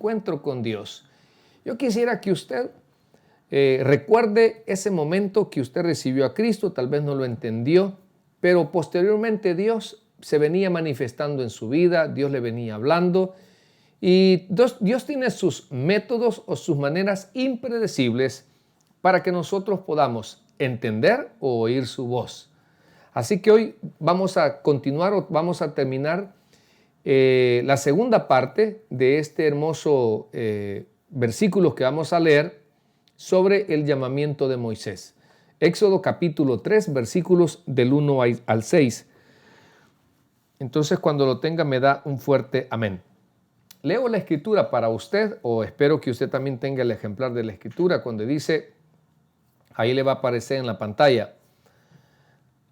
encuentro con Dios. Yo quisiera que usted recuerde ese momento que usted recibió a Cristo, tal vez no lo entendió, pero posteriormente Dios se venía manifestando en su vida, Dios le venía hablando, y Dios tiene sus métodos o sus maneras impredecibles para que nosotros podamos entender o oír su voz. Así que hoy vamos a continuar o vamos a terminar la segunda parte de este hermoso versículo que vamos a leer sobre el llamamiento de Moisés. Éxodo capítulo 3, versículos del 1 al 6. Entonces, cuando lo tenga, me da un fuerte amén. Leo la escritura para usted, o espero que usted también tenga el ejemplar de la escritura, cuando dice, ahí le va a aparecer en la pantalla: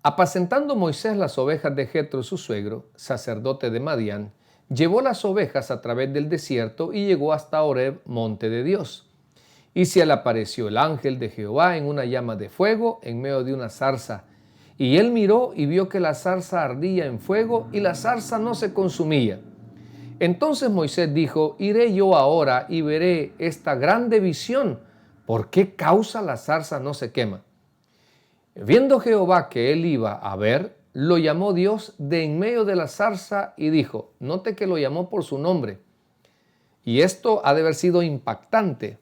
apacentando Moisés las ovejas de Jetro, su suegro, sacerdote de Madián, llevó las ovejas a través del desierto y llegó hasta Horeb, monte de Dios. Y se le apareció el ángel de Jehová en una llama de fuego en medio de una zarza. Y él miró y vio que la zarza ardía en fuego y la zarza no se consumía. Entonces Moisés dijo: iré yo ahora y veré esta grande visión. ¿Por qué causa la zarza no se quema? Viendo Jehová que él iba a ver, lo llamó Dios de en medio de la zarza y dijo, note que lo llamó por su nombre. Y esto ha de haber sido impactante,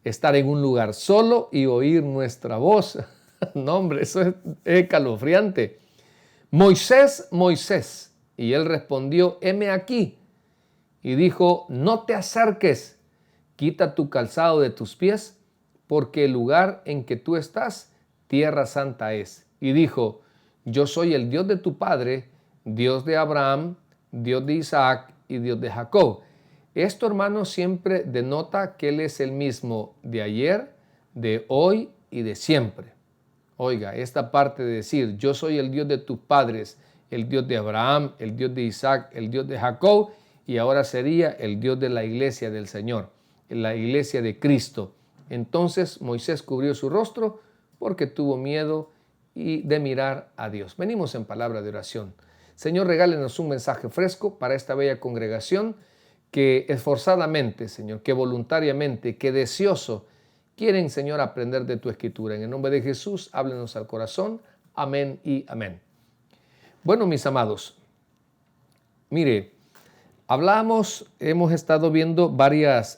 estar en un lugar solo y oír nuestra voz. No, hombre, eso es escalofriante. Moisés, Moisés. Y él respondió, heme aquí. Y dijo, no te acerques, quita tu calzado de tus pies, porque el lugar en que tú estás, tierra santa es. Y dijo, yo soy el Dios de tu padre, Dios de Abraham, Dios de Isaac y Dios de Jacob. Esto, hermano, siempre denota que Él es el mismo de ayer, de hoy y de siempre. Oiga, esta parte de decir, yo soy el Dios de tus padres, el Dios de Abraham, el Dios de Isaac, el Dios de Jacob, y ahora sería el Dios de la iglesia del Señor, la iglesia de Cristo. Entonces Moisés cubrió su rostro porque tuvo miedo de mirar a Dios. Venimos en palabra de oración. Señor, regálenos un mensaje fresco para esta bella congregación que esforzadamente, Señor, que voluntariamente, que deseoso quieren, Señor, aprender de tu escritura. En el nombre de Jesús, háblenos al corazón. Amén y amén. Bueno, mis amados, mire, hemos estado viendo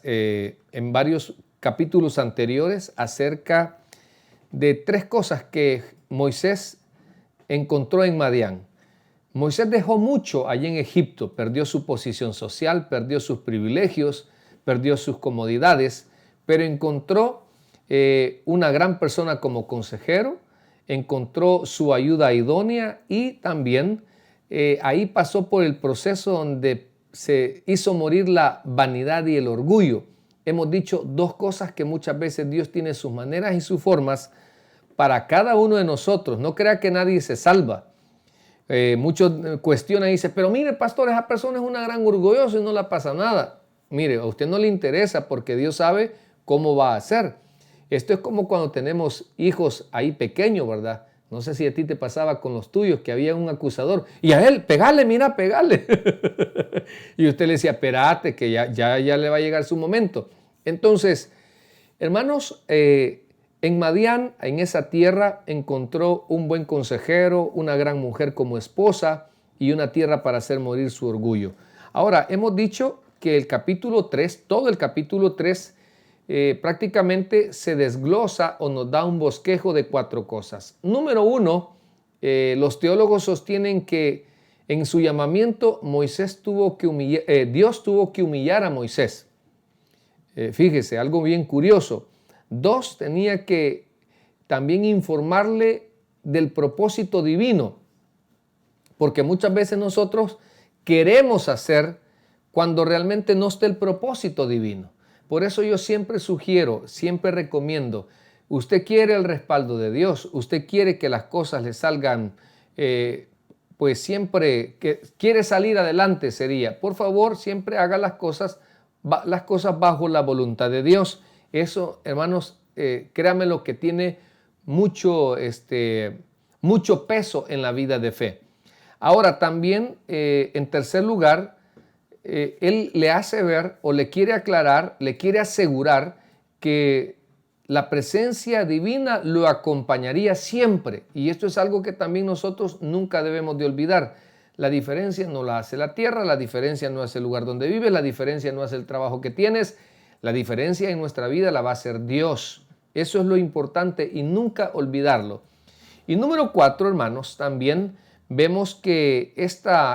en varios capítulos anteriores acerca de tres cosas que Moisés encontró en Madián. Moisés dejó mucho allí en Egipto, perdió su posición social, perdió sus privilegios, perdió sus comodidades, pero encontró una gran persona como consejero, encontró su ayuda idónea y también ahí pasó por el proceso donde se hizo morir la vanidad y el orgullo. Hemos dicho dos cosas que muchas veces Dios tiene sus maneras y sus formas para cada uno de nosotros. No crea que nadie se salva. Muchos cuestionan y dicen, pero mire, pastor, esa persona es una gran orgullosa y no le pasa nada. Mire, a usted no le interesa porque Dios sabe cómo va a hacer. Esto es como cuando tenemos hijos ahí pequeños, ¿verdad? No sé si a ti te pasaba con los tuyos, que había un acusador. Y a él, pegale, mira, pegale. Y usted le decía, espérate, que ya le va a llegar su momento. Entonces, hermanos, en Madián, en esa tierra, encontró un buen consejero, una gran mujer como esposa y una tierra para hacer morir su orgullo. Ahora, hemos dicho que el capítulo 3, todo el capítulo 3, prácticamente se desglosa o nos da un bosquejo de cuatro cosas. Número uno, los teólogos sostienen que en su llamamiento Dios tuvo que humillar a Moisés. Fíjese, algo bien curioso. Dos, tenía que también informarle del propósito divino, porque muchas veces nosotros queremos hacer cuando realmente no está el propósito divino. Por eso yo siempre sugiero, siempre recomiendo, usted quiere el respaldo de Dios, usted quiere que las cosas le salgan, pues siempre que quiere salir adelante sería, por favor, siempre haga las cosas bajo la voluntad de Dios. Eso, hermanos, créanme lo que tiene mucho peso en la vida de fe. Ahora también, en tercer lugar, él le hace ver o le quiere aclarar, le quiere asegurar que la presencia divina lo acompañaría siempre. Y esto es algo que también nosotros nunca debemos de olvidar. La diferencia no la hace la tierra, la diferencia no es el lugar donde vives, la diferencia no es el trabajo que tienes, la diferencia en nuestra vida la va a hacer Dios. Eso es lo importante y nunca olvidarlo. Y número 4, hermanos, también vemos que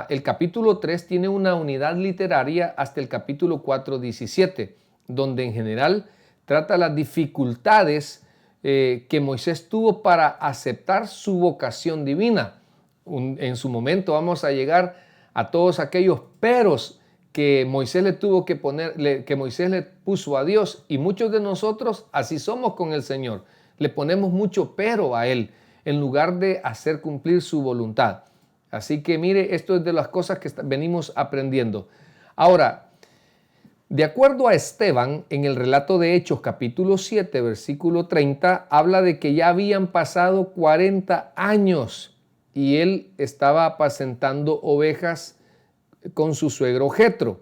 el capítulo 3 tiene una unidad literaria hasta el capítulo 4:17, donde en general trata las dificultades que Moisés tuvo para aceptar su vocación divina. En su momento vamos a llegar a todos aquellos peros que Moisés le tuvo que poner, que Moisés le puso a Dios, y muchos de nosotros así somos con el Señor. Le ponemos mucho pero a Él en lugar de hacer cumplir su voluntad. Así que mire, esto es de las cosas que venimos aprendiendo. Ahora, de acuerdo a Esteban, en el relato de Hechos capítulo 7, versículo 30, habla de que ya habían pasado 40 años y él estaba apacentando ovejas con su suegro Jetro,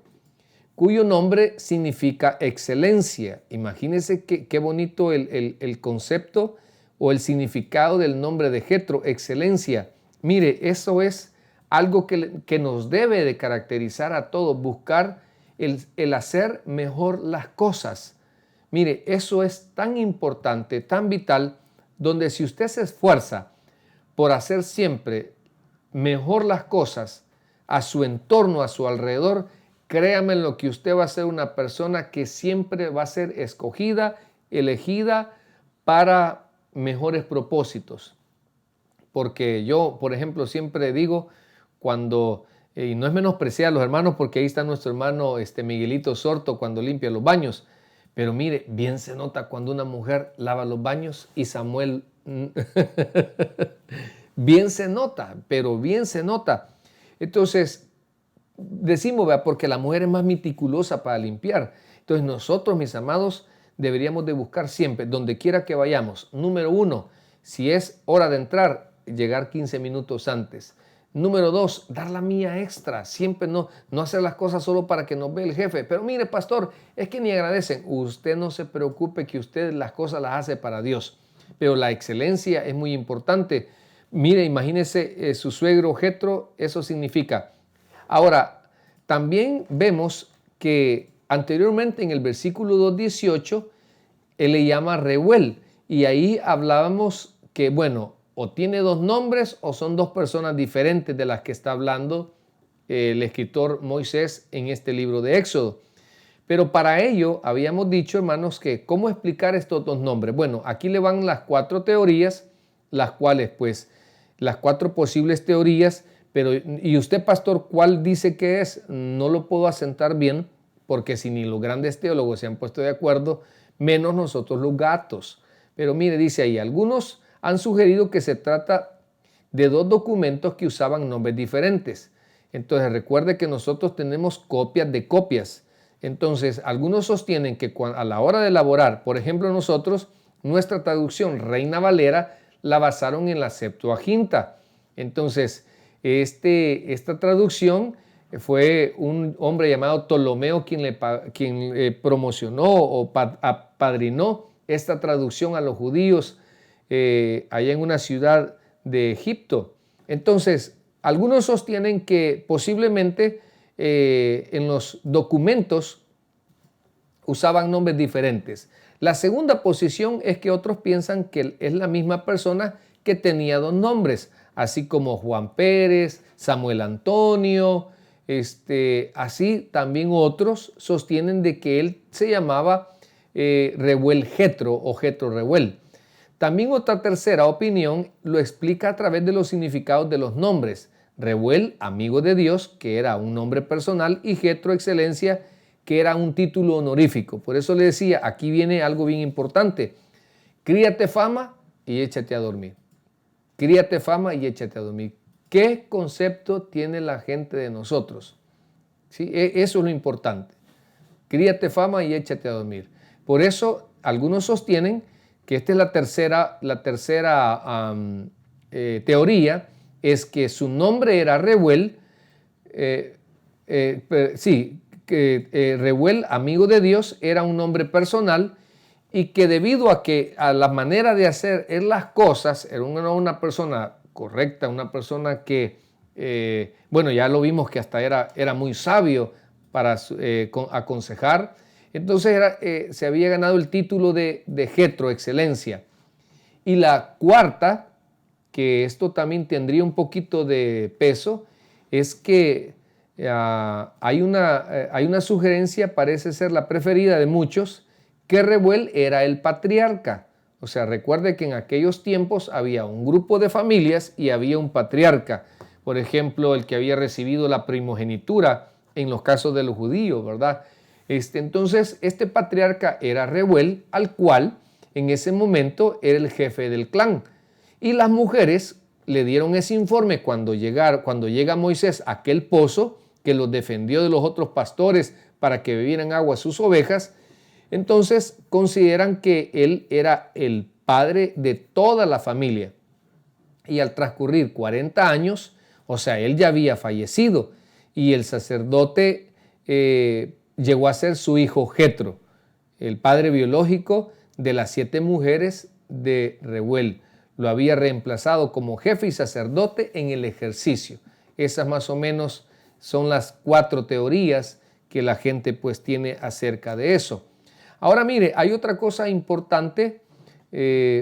cuyo nombre significa excelencia. Imagínense qué bonito el concepto o el significado del nombre de Jetro, excelencia. Mire, eso es algo que nos debe de caracterizar a todos, buscar el hacer mejor las cosas. Mire, eso es tan importante, tan vital, donde si usted se esfuerza por hacer siempre mejor las cosas a su entorno, a su alrededor, créame en lo que usted va a ser una persona que siempre va a ser escogida, elegida para mejores propósitos. Porque yo, por ejemplo, siempre digo cuando, y no es menospreciar a los hermanos, porque ahí está nuestro hermano Miguelito Sorto cuando limpia los baños, pero mire, bien se nota cuando una mujer lava los baños y Samuel, bien se nota, pero bien se nota. Entonces, decimos, ¿verdad? Porque la mujer es más meticulosa para limpiar. Entonces nosotros, mis amados, deberíamos de buscar siempre, donde quiera que vayamos, número 1, si es hora de entrar, llegar 15 minutos antes. Número 2, dar la mía extra. Siempre no hacer las cosas solo para que nos vea el jefe. Pero mire, pastor, es que ni agradecen. Usted no se preocupe que usted las cosas las hace para Dios. Pero la excelencia es muy importante. Mire, imagínese su suegro Jetro, eso significa. Ahora, también vemos que anteriormente en el versículo 2:18, él le llama Reuel. Y ahí hablábamos que, bueno, o tiene dos nombres o son dos personas diferentes de las que está hablando el escritor Moisés en este libro de Éxodo. Pero para ello habíamos dicho, hermanos, que cómo explicar estos dos nombres. Bueno, aquí le van las 4 teorías, las cuales, pues, las 4 posibles teorías, pero, ¿y usted, pastor, cuál dice que es? No lo puedo asentar bien, porque si ni los grandes teólogos se han puesto de acuerdo, menos nosotros los gatos. Pero mire, dice ahí, algunos han sugerido que se trata de 2 documentos que usaban nombres diferentes. Entonces recuerde que nosotros tenemos copias de copias. Entonces algunos sostienen que a la hora de elaborar, por ejemplo nosotros, nuestra traducción Reina Valera la basaron en la Septuaginta. Entonces esta traducción fue un hombre llamado Ptolomeo quien promocionó o apadrinó esta traducción a los judíos allá en una ciudad de Egipto. Entonces, algunos sostienen que posiblemente en los documentos usaban nombres diferentes. La segunda posición es que otros piensan que es la misma persona que tenía 2 nombres, así como Juan Pérez, Samuel Antonio, así también otros sostienen de que él se llamaba Reuel Jetro o Jetro Reuel. También otra tercera opinión lo explica a través de los significados de los nombres. Reuel, amigo de Dios, que era un nombre personal, y Jetro, excelencia, que era un título honorífico. Por eso le decía, aquí viene algo bien importante. Críate fama y échate a dormir. Críate fama y échate a dormir. ¿Qué concepto tiene la gente de nosotros? ¿Sí? Eso es lo importante. Críate fama y échate a dormir. Por eso algunos sostienen que esta es la tercera teoría, es que su nombre era Reuel, sí, que Reuel, amigo de Dios, era un hombre personal y que debido a la manera de hacer él las cosas, era una persona correcta, una persona que, bueno, ya lo vimos que hasta era muy sabio para aconsejar. Entonces se había ganado el título de Jetro, excelencia. Y la cuarta, que esto también tendría un poquito de peso, es que hay una sugerencia, parece ser la preferida de muchos, que Reuel era el patriarca. O sea, recuerde que en aquellos tiempos había un grupo de familias y había un patriarca. Por ejemplo, el que había recibido la primogenitura en los casos de los judíos, ¿verdad? Entonces, este patriarca era Reuel, al cual en ese momento era el jefe del clan. Y las mujeres le dieron ese informe cuando llega Moisés a aquel pozo que los defendió de los otros pastores para que bebieran agua sus ovejas. Entonces consideran que él era el padre de toda la familia. Y al transcurrir 40 años, o sea, él ya había fallecido y el sacerdote llegó a ser su hijo Jetro, el padre biológico de las 7 mujeres de Reuel. Lo había reemplazado como jefe y sacerdote en el ejercicio. Esas más o menos son las 4 teorías que la gente pues tiene acerca de eso. Ahora mire, hay otra cosa importante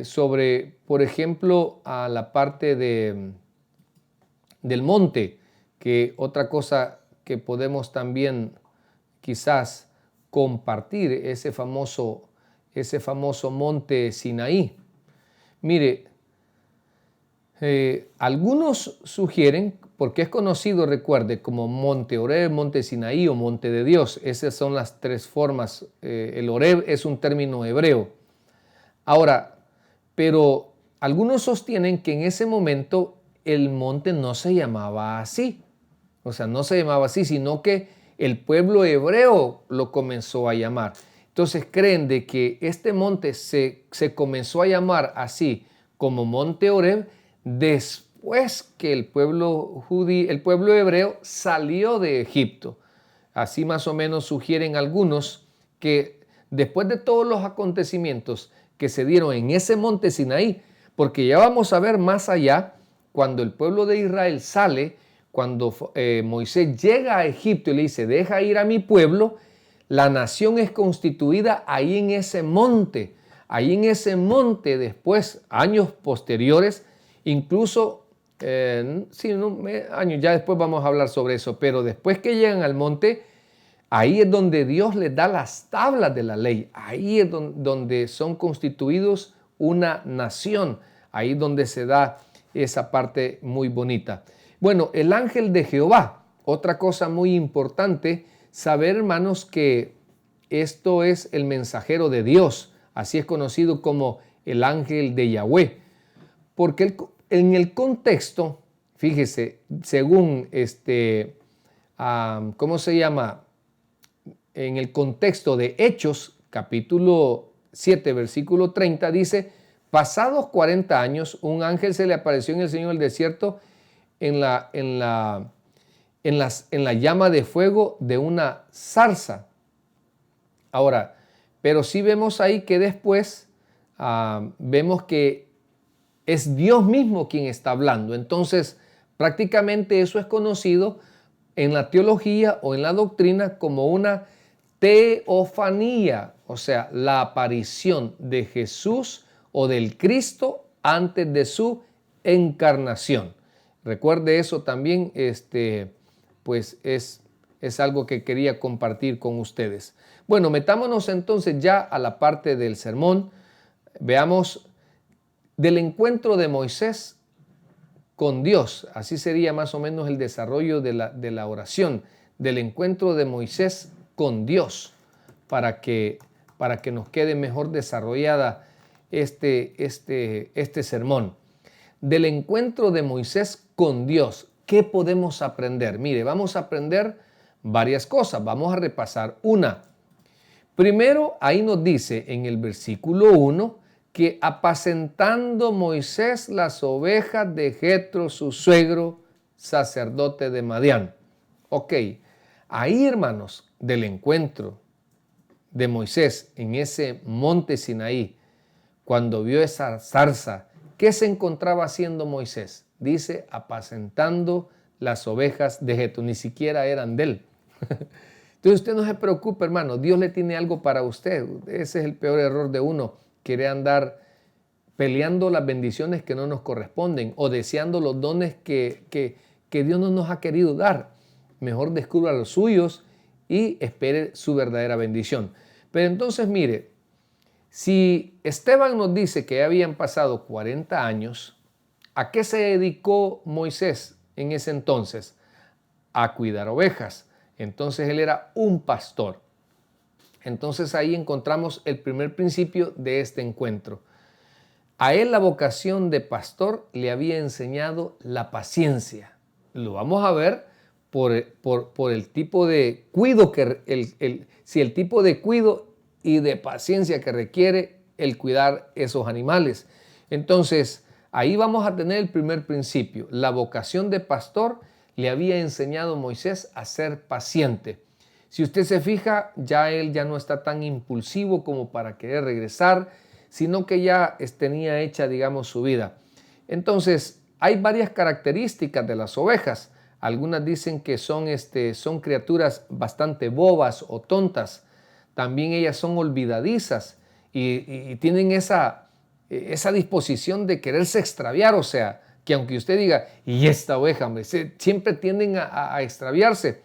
sobre, por ejemplo, a la parte del monte, que otra cosa que podemos también quizás compartir, ese famoso monte Sinaí. Mire, algunos sugieren, porque es conocido, recuerde, como monte Horeb, monte Sinaí o monte de Dios. Esas son las 3 formas. El Horeb es un término hebreo. Ahora, pero algunos sostienen que en ese momento el monte no se llamaba así. O sea, no se llamaba así, sino que el pueblo hebreo lo comenzó a llamar. Entonces creen de que este monte se comenzó a llamar así como monte Horeb después que el pueblo hebreo salió de Egipto. Así más o menos sugieren algunos que después de todos los acontecimientos que se dieron en ese monte Sinaí, porque ya vamos a ver más allá, cuando el pueblo de Israel sale, cuando Moisés llega a Egipto y le dice, deja ir a mi pueblo, la nación es constituida ahí en ese monte. Ahí en ese monte después, años posteriores, incluso, años, ya después vamos a hablar sobre eso, pero después que llegan al monte, ahí es donde Dios les da las tablas de la ley. Ahí es donde son constituidos una nación. Ahí es donde se da esa parte muy bonita. Bueno, el ángel de Jehová, otra cosa muy importante, saber, hermanos, que esto es el mensajero de Dios. Así es conocido como el ángel de Yahweh. Porque en el contexto, fíjese, según ¿cómo se llama? En el contexto de Hechos, capítulo 7, versículo 30, dice, pasados 40 años, un ángel se le apareció en el Señor del desierto en la llama de fuego de una zarza. Ahora, pero sí vemos ahí que después vemos que es Dios mismo quien está hablando. Entonces, prácticamente eso es conocido en la teología o en la doctrina como una teofanía, o sea, la aparición de Jesús o del Cristo antes de su encarnación. Recuerde eso también, pues es algo que quería compartir con ustedes. Bueno, metámonos entonces ya a la parte del sermón. Veamos del encuentro de Moisés con Dios. Así sería más o menos el desarrollo de la oración, del encuentro de Moisés con Dios, para que nos quede mejor desarrollada este sermón. Del encuentro de Moisés con Dios, ¿qué podemos aprender? Mire, vamos a aprender varias cosas. Vamos a repasar una. Primero, ahí nos dice en el versículo 1 que apacentando Moisés las ovejas de Jetro, su suegro, sacerdote de Madián. Ok, Ahí, hermanos, del encuentro de Moisés en ese monte Sinaí, cuando vio esa zarza, ¿qué se encontraba haciendo Moisés? Dice, apacentando las ovejas de Jetro, ni siquiera eran de él. Entonces usted no se preocupe, hermano, Dios le tiene algo para usted. Ese es el peor error de uno, querer andar peleando las bendiciones que no nos corresponden o deseando los dones que Dios no nos ha querido dar. Mejor descubra los suyos y espere su verdadera bendición. Pero entonces mire, si Esteban nos dice que ya habían pasado 40 años, ¿a qué se dedicó Moisés en ese entonces? A cuidar ovejas. Entonces él era un pastor. Entonces ahí encontramos el primer principio de este encuentro. A él la vocación de pastor le había enseñado la paciencia. Lo vamos a ver por el tipo de cuidado si el tipo de cuidado y de paciencia que requiere el cuidar esos animales. Entonces, ahí vamos a tener el primer principio. La vocación de pastor le había enseñado a Moisés a ser paciente. Si usted se fija, él ya no está tan impulsivo como para querer regresar, sino que ya tenía hecha, digamos, su vida. Entonces, hay varias características de las ovejas. Algunas dicen que son criaturas bastante bobas o tontas. También ellas son olvidadizas y tienen esa disposición de quererse extraviar. O sea, que aunque usted diga, y esta oveja, hombre, siempre tienden a extraviarse.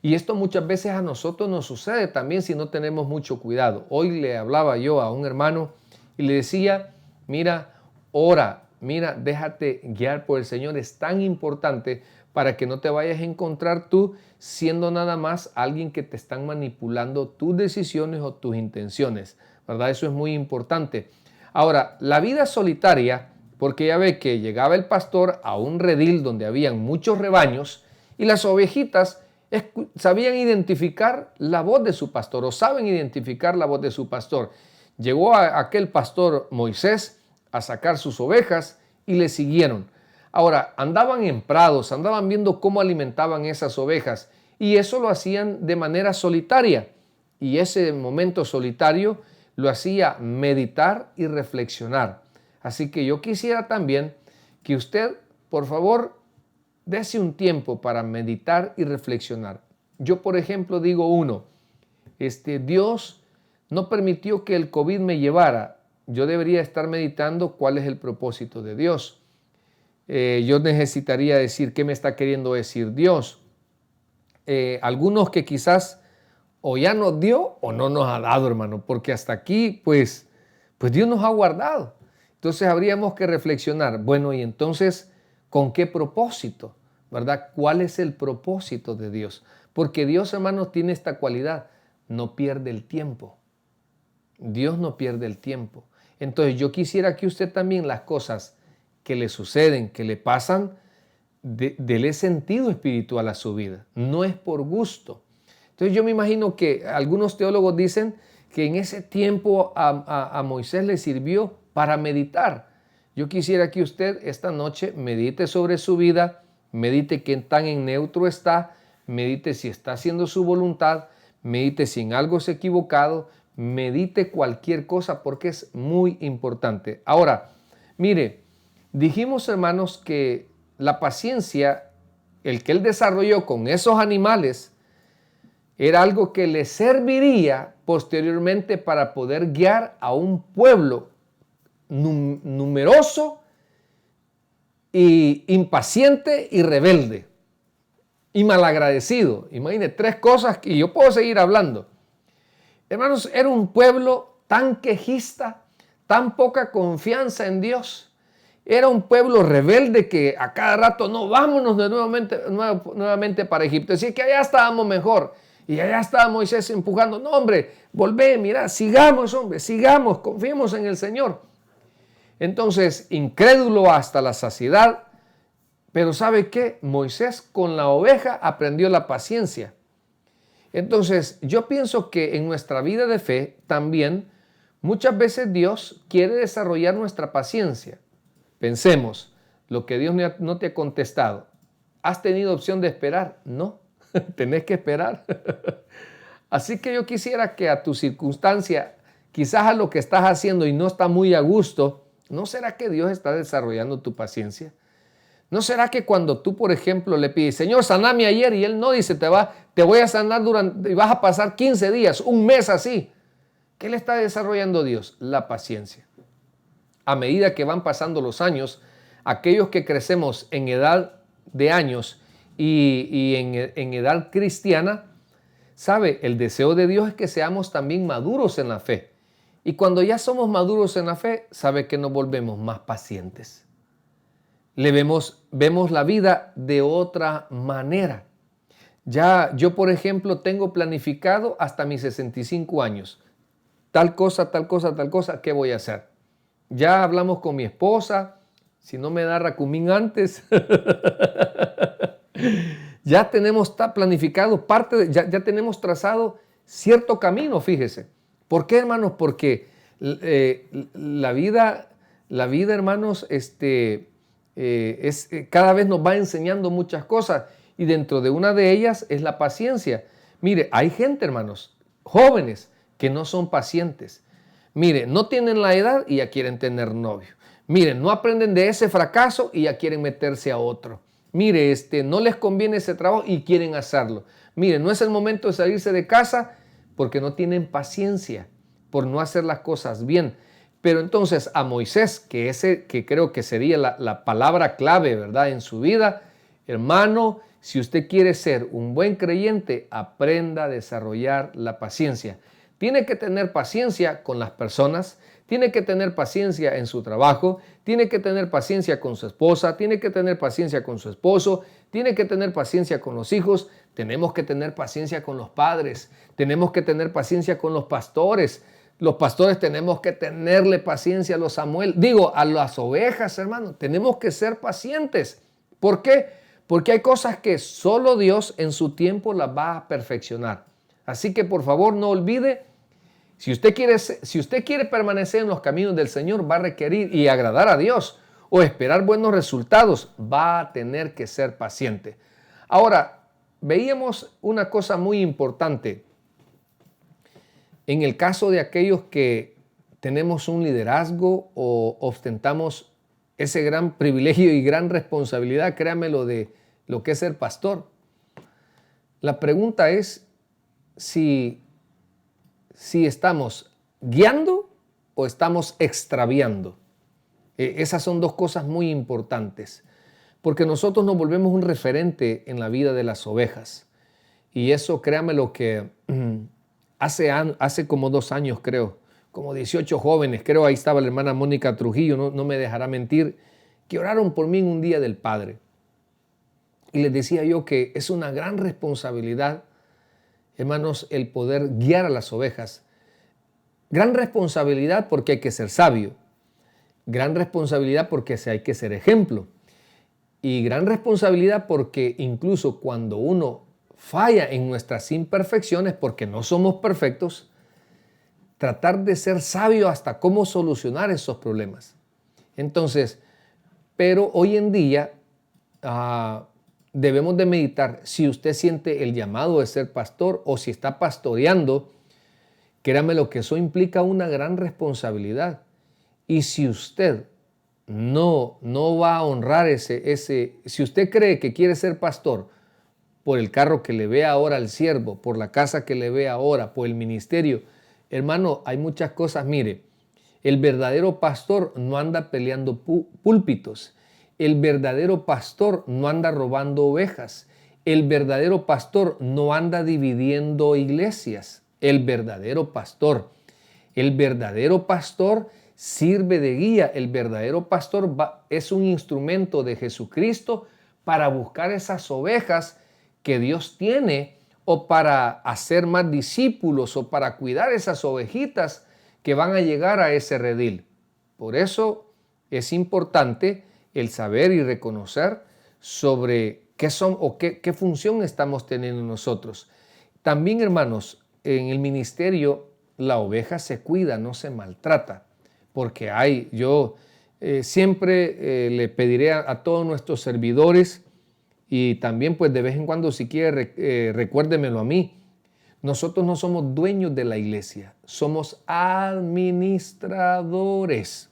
Y esto muchas veces a nosotros nos sucede también si no tenemos mucho cuidado. Hoy le hablaba yo a un hermano y le decía, mira, ora, mira, déjate guiar por el Señor. Es tan importante para que no te vayas a encontrar tú siendo nada más alguien que te están manipulando tus decisiones o tus intenciones, ¿verdad? Eso es muy importante. Ahora, la vida solitaria, porque ya ve que llegaba el pastor a un redil donde habían muchos rebaños y las ovejitas sabían identificar la voz de su pastor o saben identificar la voz de su pastor. Llegó aquel pastor Moisés a sacar sus ovejas y le siguieron. Ahora, andaban en prados, andaban viendo cómo alimentaban esas ovejas y eso lo hacían de manera solitaria. Y ese momento solitario lo hacía meditar y reflexionar. Así que yo quisiera también que usted, por favor, dése un tiempo para meditar y reflexionar. Yo, por ejemplo, digo Dios no permitió que el COVID me llevara. Yo debería estar meditando cuál es el propósito de Dios. Yo necesitaría decir qué me está queriendo decir Dios. Algunos que quizás o ya nos dio o no nos ha dado, hermano, porque hasta aquí, pues Dios nos ha guardado. Entonces habríamos que reflexionar, bueno, y entonces, ¿con qué propósito? ¿Verdad? ¿Cuál es el propósito de Dios? Porque Dios, hermanos, tiene esta cualidad, no pierde el tiempo. Dios no pierde el tiempo. Entonces yo quisiera que usted también las cosas que le suceden, que le pasan, dele sentido espiritual a su vida. No es por gusto. Entonces yo me imagino que algunos teólogos dicen que en ese tiempo a Moisés le sirvió para meditar. Yo quisiera que usted esta noche medite sobre su vida, medite qué tan en neutro está, medite si está haciendo su voluntad, medite si en algo es equivocado, medite cualquier cosa porque es muy importante. Ahora, mire, dijimos, hermanos, que la paciencia, el que él desarrolló con esos animales, era algo que le serviría posteriormente para poder guiar a un pueblo numeroso y impaciente y rebelde y malagradecido. Imagine 3 cosas y yo puedo seguir hablando. Hermanos, era un pueblo tan quejista, tan poca confianza en Dios. Era un pueblo rebelde que a cada rato, no, vámonos nuevamente para Egipto. Así que allá estábamos mejor. Y allá estaba Moisés empujando, no hombre, volvé, mira, sigamos hombre, sigamos, confiemos en el Señor. Entonces, incrédulo hasta la saciedad, pero ¿sabe qué? Moisés con la oveja aprendió la paciencia. Entonces, yo pienso que en nuestra vida de fe también muchas veces Dios quiere desarrollar nuestra paciencia. Pensemos, lo que Dios no te ha contestado, ¿has tenido opción de esperar? No. tenés que esperar. Así que yo quisiera que a tu circunstancia, quizás a lo que estás haciendo y no está muy a gusto, ¿no será que Dios está desarrollando tu paciencia? ¿No será que cuando tú, por ejemplo, le pides, Señor, saname ayer, y Él no dice, te voy a sanar y vas a pasar 15 días, un mes así? ¿Qué le está desarrollando Dios? La paciencia. A medida que van pasando los años, aquellos que crecemos en edad de años y en edad cristiana, ¿sabe? El deseo de Dios es que seamos también maduros en la fe. Y cuando ya somos maduros en la fe, ¿sabe que nos volvemos más pacientes? Vemos la vida de otra manera. Ya yo, por ejemplo, tengo planificado hasta mis 65 años. Tal cosa, tal cosa, tal cosa, ¿qué voy a hacer? Ya hablamos con mi esposa, si no me da racumín antes. Ya tenemos planificado ya tenemos trazado cierto camino, fíjese. ¿Por qué, hermanos? Porque la vida, hermanos, cada vez nos va enseñando muchas cosas, y dentro de una de ellas es la paciencia. Mire, hay gente, hermanos, jóvenes que no son pacientes. Mire, no tienen la edad y ya quieren tener novio. Miren, no aprenden de ese fracaso y ya quieren meterse a otro. Mire, no les conviene ese trabajo y quieren hacerlo. Mire, no es el momento de salirse de casa porque no tienen paciencia por no hacer las cosas bien. Pero entonces a Moisés, que creo que sería la palabra clave, ¿verdad?, en su vida, hermano, si usted quiere ser un buen creyente, aprenda a desarrollar la paciencia. Tiene que tener paciencia con las personas, tiene que tener paciencia en su trabajo, tiene que tener paciencia con su esposa, tiene que tener paciencia con su esposo, tiene que tener paciencia con los hijos, tenemos que tener paciencia con los padres, tenemos que tener paciencia con los pastores. Los pastores tenemos que tenerle paciencia a a las ovejas, hermano. Tenemos que ser pacientes. ¿Por qué? Porque hay cosas que solo Dios en su tiempo las va a perfeccionar. Así que por favor no olvide, si usted quiere permanecer en los caminos del Señor, va a requerir y agradar a Dios o esperar buenos resultados, va a tener que ser paciente. Ahora, veíamos una cosa muy importante. En el caso de aquellos que tenemos un liderazgo o ostentamos ese gran privilegio y gran responsabilidad, créamelo, de lo que es ser pastor, la pregunta es si estamos guiando o estamos extraviando. Esas son dos cosas muy importantes, porque nosotros nos volvemos un referente en la vida de las ovejas. Y eso, créamelo, que hace como 2 años, creo, como 18 jóvenes, creo, ahí estaba la hermana Mónica Trujillo, no me dejará mentir, que oraron por mí en un día del Padre. Y les decía yo que es una gran responsabilidad, hermanos, el poder guiar a las ovejas. Gran responsabilidad porque hay que ser sabio. Gran responsabilidad porque hay que ser ejemplo. Y gran responsabilidad porque incluso cuando uno falla en nuestras imperfecciones, porque no somos perfectos, tratar de ser sabio hasta cómo solucionar esos problemas. Entonces, pero hoy en día debemos de meditar si usted siente el llamado de ser pastor o si está pastoreando. Créame lo que eso implica una gran responsabilidad. Y si usted no va a honrar si usted cree que quiere ser pastor por el carro que le ve ahora al siervo, por la casa que le ve ahora, por el ministerio, hermano, hay muchas cosas. Mire, el verdadero pastor no anda peleando púlpitos. El verdadero pastor no anda robando ovejas. El verdadero pastor no anda dividiendo iglesias. El verdadero pastor sirve de guía. El verdadero pastor es un instrumento de Jesucristo para buscar esas ovejas que Dios tiene, o para hacer más discípulos, o para cuidar esas ovejitas que van a llegar a ese redil. Por eso es importante el saber y reconocer sobre qué son o qué función estamos teniendo nosotros. También, hermanos, en el ministerio la oveja se cuida, no se maltrata, porque yo siempre le pediré a todos nuestros servidores Y también pues de vez en cuando si quiere recuérdemelo a mí. Nosotros no somos dueños de la iglesia, somos administradores.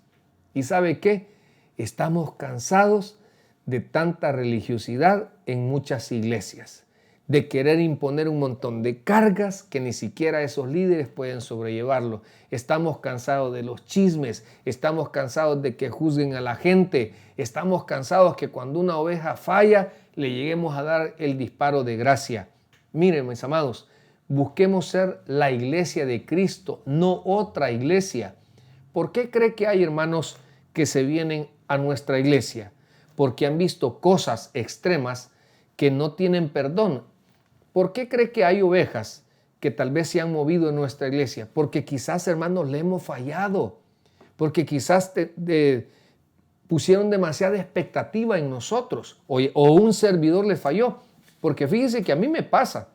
¿Y sabe qué? Estamos cansados de tanta religiosidad en muchas iglesias, de querer imponer un montón de cargas que ni siquiera esos líderes pueden sobrellevarlo. Estamos cansados de los chismes, estamos cansados de que juzguen a la gente, estamos cansados que cuando una oveja falla le lleguemos a dar el disparo de gracia. Miren, mis amados, busquemos ser la iglesia de Cristo, no otra iglesia. ¿Por qué cree que hay hermanos que se vienen a nuestra iglesia? Porque han visto cosas extremas que no tienen perdón. ¿Por qué cree que hay ovejas que tal vez se han movido en nuestra iglesia? Porque quizás, hermanos, le hemos fallado. Porque quizás pusieron demasiada expectativa en nosotros. O un servidor le falló. Porque fíjese que a mí me pasa.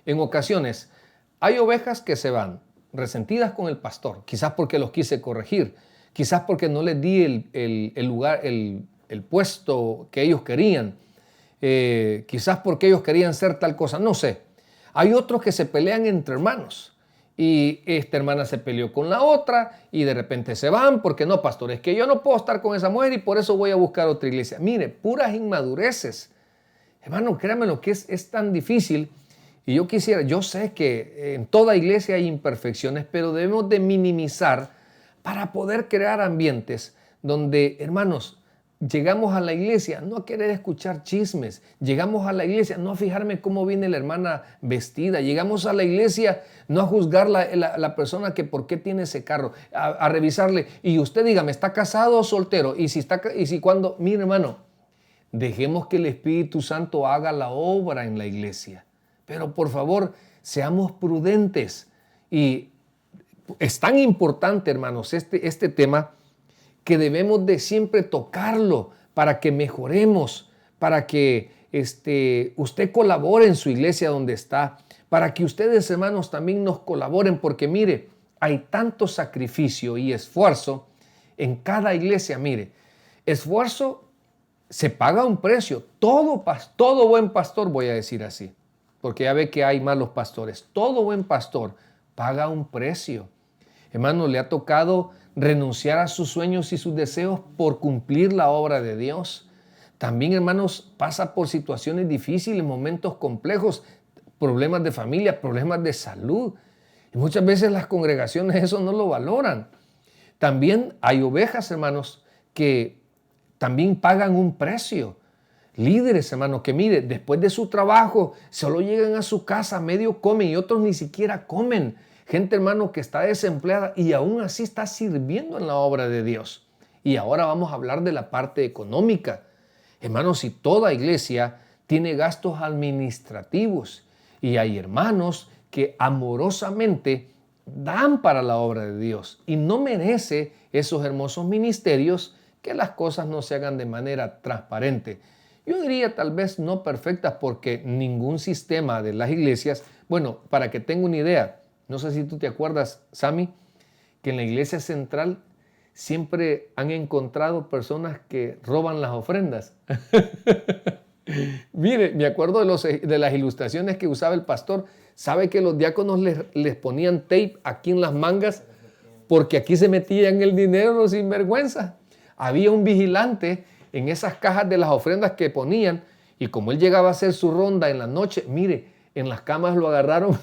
En ocasiones hay ovejas que se van resentidas con el pastor. Quizás porque los quise corregir. Quizás porque no les di el lugar, el puesto que ellos querían. Quizás porque ellos querían ser tal cosa, no sé. Hay otros que se pelean entre hermanos y esta hermana se peleó con la otra y de repente se van porque no, pastor, es que yo no puedo estar con esa mujer y por eso voy a buscar otra iglesia. Mire, puras inmadureces. Hermano, créanmelo que es tan difícil y yo sé que en toda iglesia hay imperfecciones, pero debemos de minimizar para poder crear ambientes donde, hermanos, llegamos a la iglesia no a querer escuchar chismes. Llegamos a la iglesia no a fijarme cómo viene la hermana vestida. Llegamos a la iglesia no a juzgar la persona que por qué tiene ese carro. A revisarle. Y usted dígame, ¿está casado o soltero? Y si cuando, mire hermano, dejemos que el Espíritu Santo haga la obra en la iglesia. Pero por favor, seamos prudentes. Y es tan importante, hermanos, este tema que debemos de siempre tocarlo para que mejoremos, para que usted colabore en su iglesia donde está, para que ustedes, hermanos, también nos colaboren, porque mire, hay tanto sacrificio y esfuerzo en cada iglesia. Mire, esfuerzo se paga un precio. Todo buen pastor, voy a decir así, porque ya ve que hay malos pastores. Todo buen pastor paga un precio. Hermano, le ha tocado renunciar a sus sueños y sus deseos por cumplir la obra de Dios. También, hermanos, pasa por situaciones difíciles, momentos complejos, problemas de familia, problemas de salud. Y muchas veces las congregaciones eso no lo valoran. También hay ovejas, hermanos, que también pagan un precio. Líderes, hermanos, que mire, después de su trabajo, solo llegan a su casa, medio comen y otros ni siquiera comen. Gente, hermano, que está desempleada y aún así está sirviendo en la obra de Dios. Y ahora vamos a hablar de la parte económica. Hermanos, si toda iglesia tiene gastos administrativos y hay hermanos que amorosamente dan para la obra de Dios y no merece esos hermosos ministerios que las cosas no se hagan de manera transparente. Yo diría tal vez no perfectas porque ningún sistema de las iglesias, bueno, para que tenga una idea, no sé si tú te acuerdas, Sammy, que en la iglesia central siempre han encontrado personas que roban las ofrendas. Mire, me acuerdo de las ilustraciones que usaba el pastor. ¿Sabe que los diáconos les ponían tape aquí en las mangas? Porque aquí se metían el dinero los sinvergüenza. Había un vigilante en esas cajas de las ofrendas que ponían y como él llegaba a hacer su ronda en la noche, mire, en las camas lo agarraron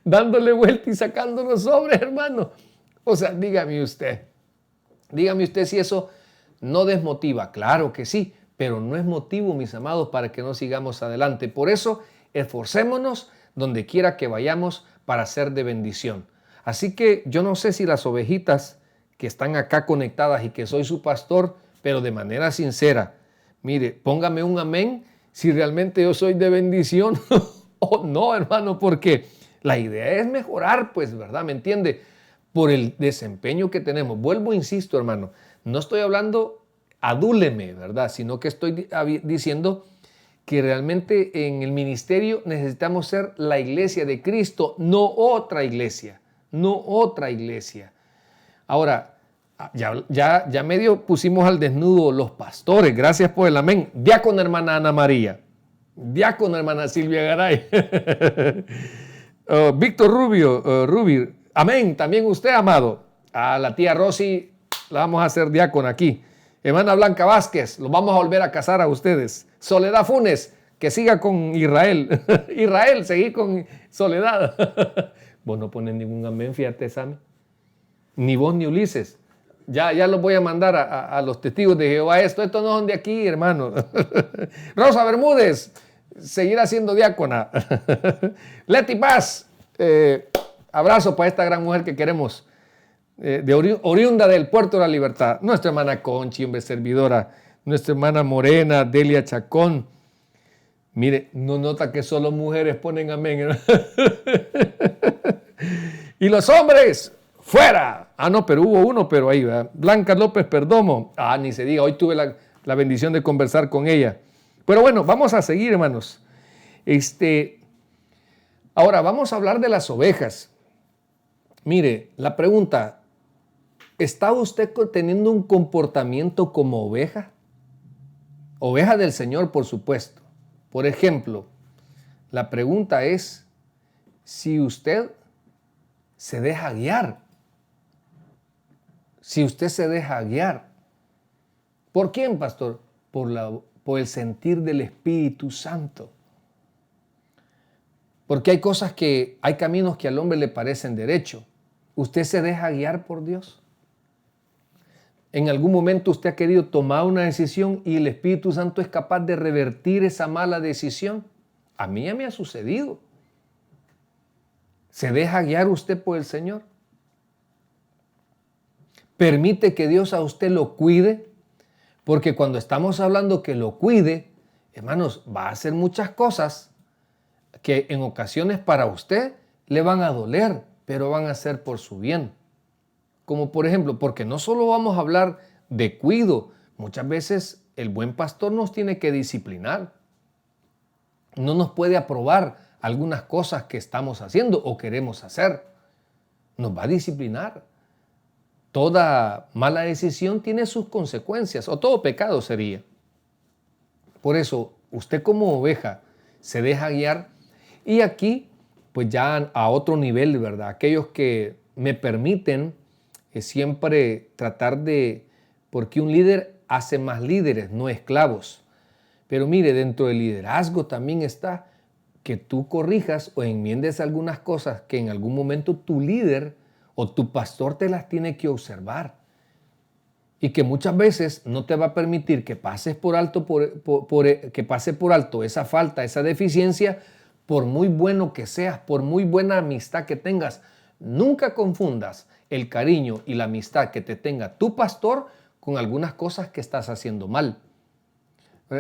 dándole vuelta y sacando los sobres, hermano. O sea, dígame usted si eso no desmotiva. Claro que sí, pero no es motivo, mis amados, para que no sigamos adelante. Por eso, esforcémonos donde quiera que vayamos para ser de bendición. Así que yo no sé si las ovejitas que están acá conectadas y que soy su pastor, pero de manera sincera, mire, póngame un amén si realmente yo soy de bendición o no, hermano, porque la idea es mejorar, pues, ¿verdad? ¿Me entiende? Por el desempeño que tenemos. Vuelvo, insisto, hermano, no estoy hablando adúleme, ¿verdad? Sino que estoy diciendo que realmente en el ministerio necesitamos ser la iglesia de Cristo, no otra iglesia, no otra iglesia. Ahora, Ya medio pusimos al desnudo los pastores. Gracias por el amén. Diácono hermana Ana María. Diácono hermana Silvia Garay. Víctor Rubio. Amén. También usted, amado. A la tía Rosy la vamos a hacer diácona aquí. Hermana Blanca Vázquez, los vamos a volver a casar a ustedes. Soledad Funes, que siga con Israel. Israel, seguí con Soledad. Vos no pones ningún amén, fíjate, Sammy. Ni vos ni Ulises. Ya los voy a mandar a los testigos de Jehová. Estos no son de aquí, hermano. Rosa Bermúdez, seguirá siendo diácona. Leti Paz, abrazo para esta gran mujer que queremos. Oriunda del Puerto de la Libertad. Nuestra hermana Conchi, hombre, servidora. Nuestra hermana Morena, Delia Chacón. Mire, no nota que solo mujeres ponen amén. Y los hombres, fuera. No, pero hubo uno, pero ahí, ¿verdad? Blanca López Perdomo. Ni se diga, hoy tuve la bendición de conversar con ella. Pero bueno, vamos a seguir, hermanos. Ahora, vamos a hablar de las ovejas. Mire, la pregunta, ¿está usted teniendo un comportamiento como oveja? Oveja del Señor, por supuesto. Por ejemplo, la pregunta es si usted se deja guiar. Si usted se deja guiar. ¿Por quién, pastor? Por el sentir del Espíritu Santo. Porque hay caminos que al hombre le parecen derecho. ¿Usted se deja guiar por Dios? En algún momento usted ha querido tomar una decisión y el Espíritu Santo es capaz de revertir esa mala decisión. A mí ya me ha sucedido. ¿Se deja guiar usted por el Señor? ¿Permite que Dios a usted lo cuide? Porque cuando estamos hablando que lo cuide, hermanos, va a hacer muchas cosas que en ocasiones para usted le van a doler, pero van a ser por su bien. Como por ejemplo, porque no solo vamos a hablar de cuido, muchas veces el buen pastor nos tiene que disciplinar. No nos puede aprobar algunas cosas que estamos haciendo o queremos hacer. Nos va a disciplinar. Toda mala decisión tiene sus consecuencias, o todo pecado sería. Por eso, usted como oveja se deja guiar. Y aquí, pues ya a otro nivel, ¿verdad? Aquellos que me permiten siempre tratar porque un líder hace más líderes, no esclavos. Pero mire, dentro del liderazgo también está que tú corrijas o enmiendes algunas cosas que en algún momento tu líder o tu pastor te las tiene que observar. Y que muchas veces no te va a permitir que pases por alto, que pase por alto esa falta, esa deficiencia, por muy bueno que seas, por muy buena amistad que tengas. Nunca confundas el cariño y la amistad que te tenga tu pastor con algunas cosas que estás haciendo mal.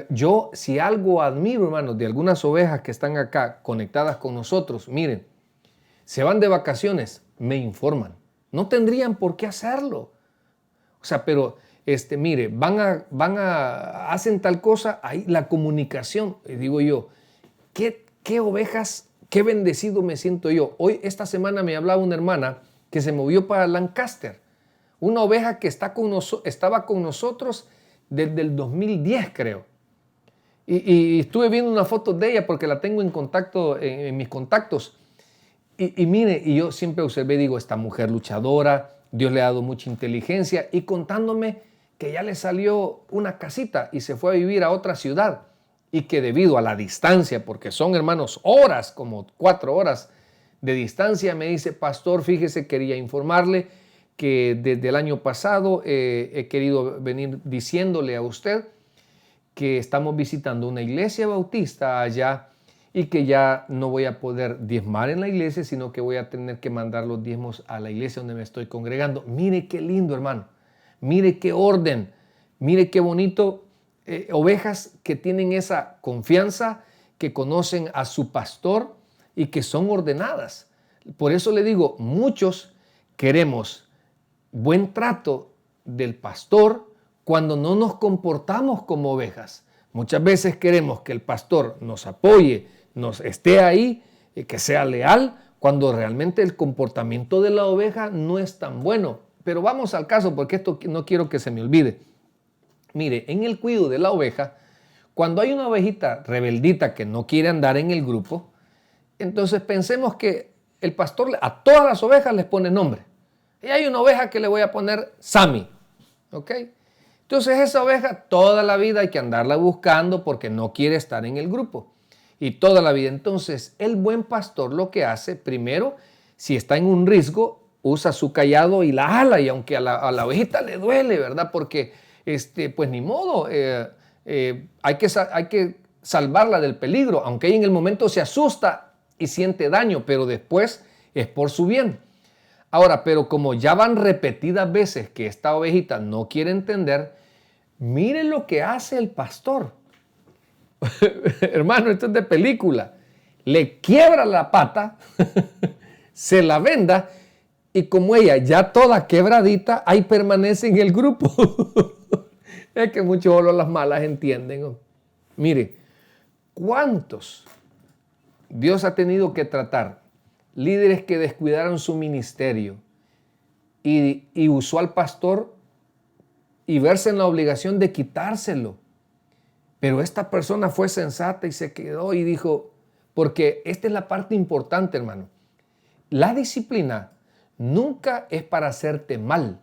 Yo, si algo admiro, hermanos, de algunas ovejas que están acá conectadas con nosotros, miren, se van de vacaciones, me informan. No tendrían por qué hacerlo. O sea, pero, mire, hacen tal cosa, ahí la comunicación, digo yo, ¿qué ovejas, qué bendecido me siento yo? Esta semana me hablaba una hermana que se movió para Lancaster, una oveja que estaba con nosotros desde el 2010, creo. Y estuve viendo una foto de ella porque la tengo en contacto, en mis contactos. Y mire, y yo siempre observé, digo, esta mujer luchadora, Dios le ha dado mucha inteligencia, y contándome que ya le salió una casita y se fue a vivir a otra ciudad, y que debido a la distancia, porque son, hermanos, horas, como 4 horas de distancia, me dice, pastor, fíjese, quería informarle que desde el año pasado he querido venir diciéndole a usted que estamos visitando una iglesia bautista allá y que ya no voy a poder diezmar en la iglesia, sino que voy a tener que mandar los diezmos a la iglesia donde me estoy congregando. Mire qué lindo, hermano. Mire qué orden. Mire qué bonito. Ovejas que tienen esa confianza, que conocen a su pastor y que son ordenadas. Por eso le digo, muchos queremos buen trato del pastor cuando no nos comportamos como ovejas. Muchas veces queremos que el pastor nos apoye, nos esté ahí, que sea leal, cuando realmente el comportamiento de la oveja no es tan bueno. Pero vamos al caso porque esto no quiero que se me olvide. Mire, en el cuidado de la oveja, cuando hay una ovejita rebeldita que no quiere andar en el grupo, entonces pensemos que el pastor a todas las ovejas les pone nombre. Y hay una oveja que le voy a poner Sammy. ¿Ok? Entonces esa oveja toda la vida hay que andarla buscando porque no quiere estar en el grupo. Y toda la vida. Entonces el buen pastor lo que hace, primero, si está en un riesgo, usa su cayado y la jala. Y aunque a la ovejita le duele, ¿verdad? Porque, pues ni modo, hay que salvarla del peligro. Aunque ella en el momento se asusta y siente daño, pero después es por su bien. Ahora, pero como ya van repetidas veces que esta ovejita no quiere entender, miren lo que hace el pastor. Hermano, esto es de película. Le quiebra la pata, se la venda y como ella ya toda quebradita, ahí permanece en el grupo. Es que muchos solo las malas entienden, ¿no? Mire, ¿cuántos Dios ha tenido que tratar? Líderes que descuidaron su ministerio y usó al pastor y verse en la obligación de quitárselo. Pero esta persona fue sensata y se quedó y dijo, porque esta es la parte importante, hermano. La disciplina nunca es para hacerte mal.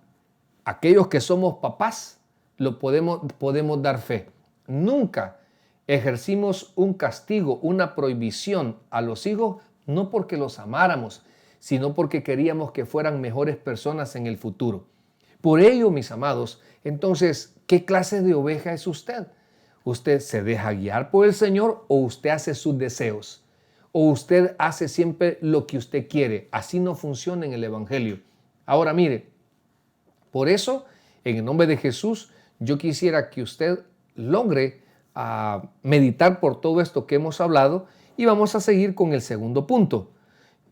Aquellos que somos papás lo podemos dar fe. Nunca ejercimos un castigo, una prohibición a los hijos, no porque los amáramos, sino porque queríamos que fueran mejores personas en el futuro. Por ello, mis amados, entonces, ¿qué clase de oveja es usted? ¿Usted se deja guiar por el Señor o usted hace sus deseos? ¿O usted hace siempre lo que usted quiere? Así no funciona en el Evangelio. Ahora mire, por eso, en el nombre de Jesús, yo quisiera que usted logre meditar por todo esto que hemos hablado y vamos a seguir con el segundo punto.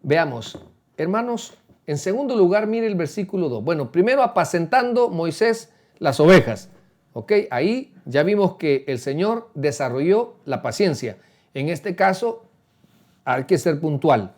Veamos, hermanos, en segundo lugar, mire el versículo 2. Bueno, primero apacentando Moisés las ovejas. ¿Ok? Ahí ya vimos que el Señor desarrolló la paciencia. En este caso, hay que ser puntual.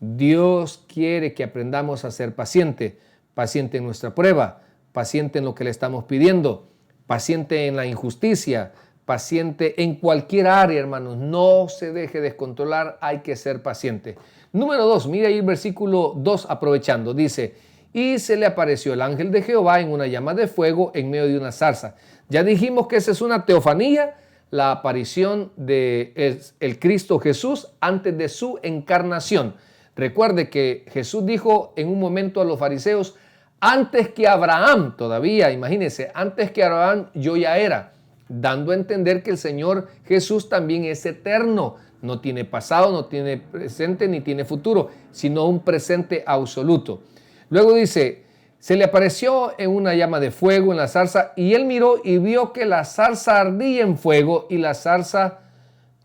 Dios quiere que aprendamos a ser paciente. Paciente en nuestra prueba, paciente en lo que le estamos pidiendo, paciente en la injusticia, paciente en cualquier área, hermanos. No se deje descontrolar, hay que ser paciente. Número 2, mire ahí el versículo 2 aprovechando. Dice, y se le apareció el ángel de Jehová en una llama de fuego en medio de una zarza. Ya dijimos que esa es una teofanía, la aparición de el Cristo Jesús antes de su encarnación. Recuerde que Jesús dijo en un momento a los fariseos, antes que Abraham, todavía, imagínense, antes que Abraham yo ya era, dando a entender que el Señor Jesús también es eterno, no tiene pasado, no tiene presente ni tiene futuro, sino un presente absoluto. Luego dice, se le apareció en una llama de fuego en la zarza y él miró y vio que la zarza ardía en fuego y la zarza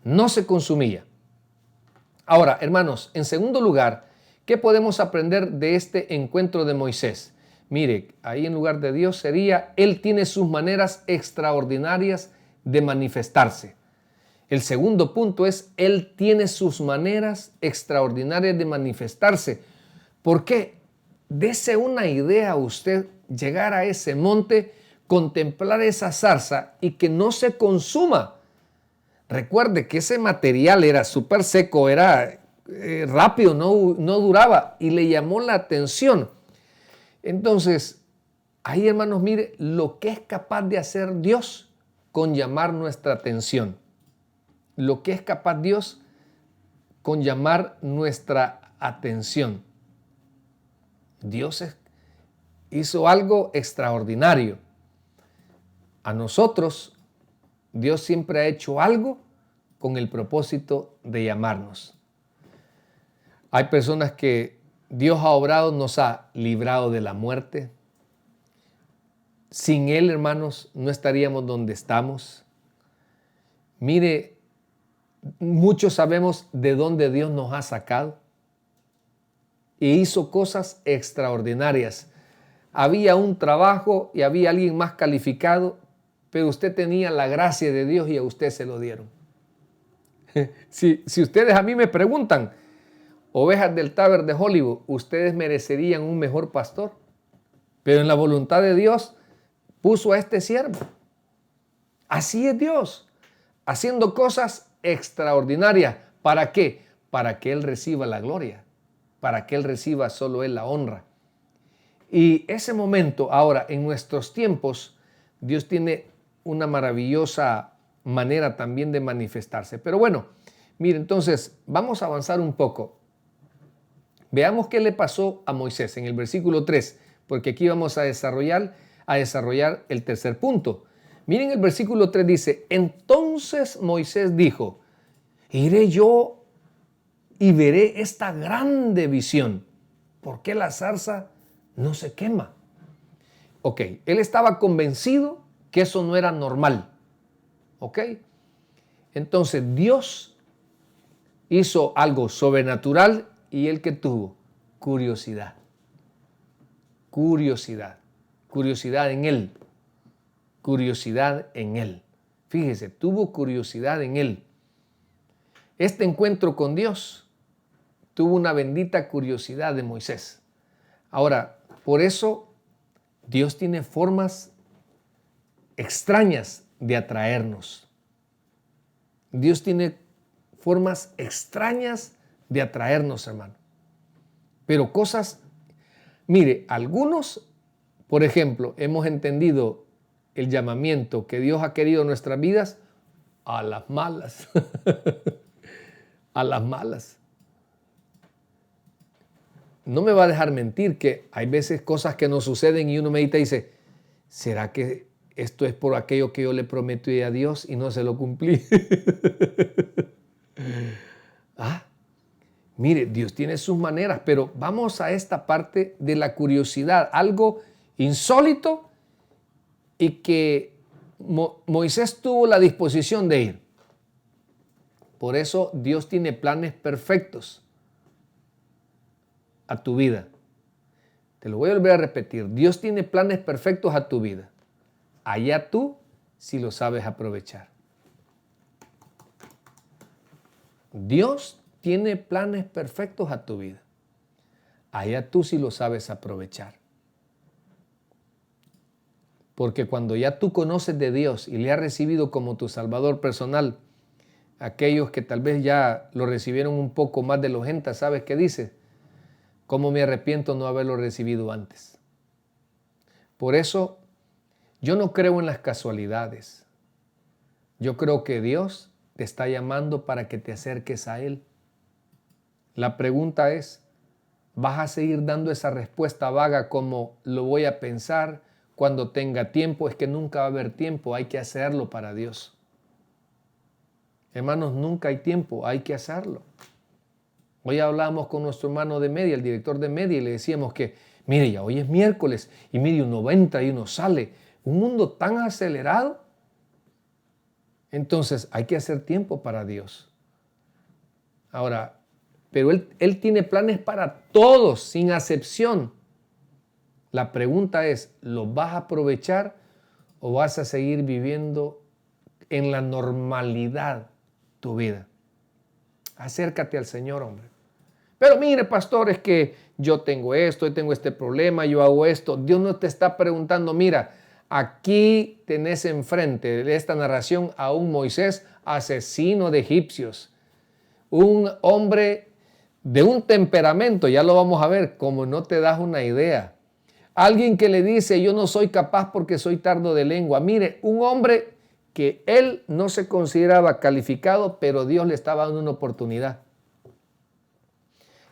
no se consumía. Ahora, hermanos, en segundo lugar, ¿qué podemos aprender de este encuentro de Moisés? Mire, ahí en lugar de Dios sería, Él tiene sus maneras extraordinarias de manifestarse. El segundo punto es, Él tiene sus maneras extraordinarias de manifestarse. ¿Por qué? Dese una idea a usted, llegar a ese monte, contemplar esa zarza y que no se consuma. Recuerde que ese material era súper seco, era rápido, no duraba y le llamó la atención. Entonces, ahí hermanos, mire lo que es capaz de hacer Dios con llamar nuestra atención. Lo que es capaz Dios con llamar nuestra atención. Dios hizo algo extraordinario. A nosotros, Dios siempre ha hecho algo con el propósito de llamarnos. Hay personas que Dios ha obrado, nos ha librado de la muerte. Sin Él, hermanos, no estaríamos donde estamos. Mire, muchos sabemos de dónde Dios nos ha sacado e hizo cosas extraordinarias. Había un trabajo y había alguien más calificado, pero usted tenía la gracia de Dios y a usted se lo dieron. Si ustedes a mí me preguntan, ovejas del Taber de Hollywood, ¿ustedes merecerían un mejor pastor? Pero en la voluntad de Dios puso a este siervo. Así es Dios, haciendo cosas extraordinarias. ¿Para qué? Para que Él reciba la gloria, para que Él reciba solo Él la honra. Y ese momento, ahora, en nuestros tiempos, Dios tiene una maravillosa manera también de manifestarse. Pero bueno, mire, entonces, vamos a avanzar un poco. Veamos qué le pasó a Moisés en el versículo 3, porque aquí vamos a desarrollar el tercer punto. Miren, el versículo 3 dice, entonces Moisés dijo, iré yo y veré esta grande visión. ¿Por qué la zarza no se quema? Ok, él estaba convencido que eso no era normal. Ok, entonces Dios hizo algo sobrenatural y él que tuvo curiosidad. Curiosidad en él. Curiosidad en él. Fíjese, tuvo curiosidad en él. Este encuentro con Dios tuvo una bendita curiosidad de Moisés. Ahora, por eso Dios tiene formas extrañas de atraernos. Dios tiene formas extrañas de atraernos, hermano. Pero cosas, mire, algunos, por ejemplo, hemos entendido el llamamiento que Dios ha querido en nuestras vidas a las malas. A las malas. No me va a dejar mentir que hay veces cosas que nos suceden y uno medita y dice, ¿será que esto es por aquello que yo le prometí a Dios y no se lo cumplí? Mire, Dios tiene sus maneras, pero vamos a esta parte de la curiosidad, algo insólito y que Moisés tuvo la disposición de ir. Por eso Dios tiene planes perfectos a tu vida. Te lo voy a volver a repetir. Dios tiene planes perfectos a tu vida. Allá tú si lo sabes aprovechar. Dios tiene planes perfectos a tu vida. Allá tú si lo sabes aprovechar. Porque cuando ya tú conoces de Dios y le has recibido como tu Salvador personal, aquellos que tal vez ya lo recibieron un poco más de los gentes, ¿sabes qué dice? ¿Cómo me arrepiento no haberlo recibido antes? Por eso, yo no creo en las casualidades. Yo creo que Dios te está llamando para que te acerques a Él. La pregunta es, ¿vas a seguir dando esa respuesta vaga como lo voy a pensar cuando tenga tiempo? Es que nunca va a haber tiempo, hay que hacerlo para Dios. Hermanos, nunca hay tiempo, hay que hacerlo. Hoy hablábamos con nuestro hermano de media, el director de media, y le decíamos que, mire, ya hoy es miércoles, y mire, uno entra y uno sale. Un mundo tan acelerado. Entonces, hay que hacer tiempo para Dios. Ahora, pero Él tiene planes para todos, sin acepción. La pregunta es, ¿los vas a aprovechar o vas a seguir viviendo en la normalidad tu vida? Acércate al Señor, hombre. Pero mire, pastor, es que yo tengo esto, tengo este problema, yo hago esto. Dios no te está preguntando, mira, aquí tenés enfrente de esta narración a un Moisés asesino de egipcios. Un hombre de un temperamento, ya lo vamos a ver, como no te das una idea. Alguien que le dice, yo no soy capaz porque soy tardo de lengua. Mire, un hombre que él no se consideraba calificado, pero Dios le estaba dando una oportunidad.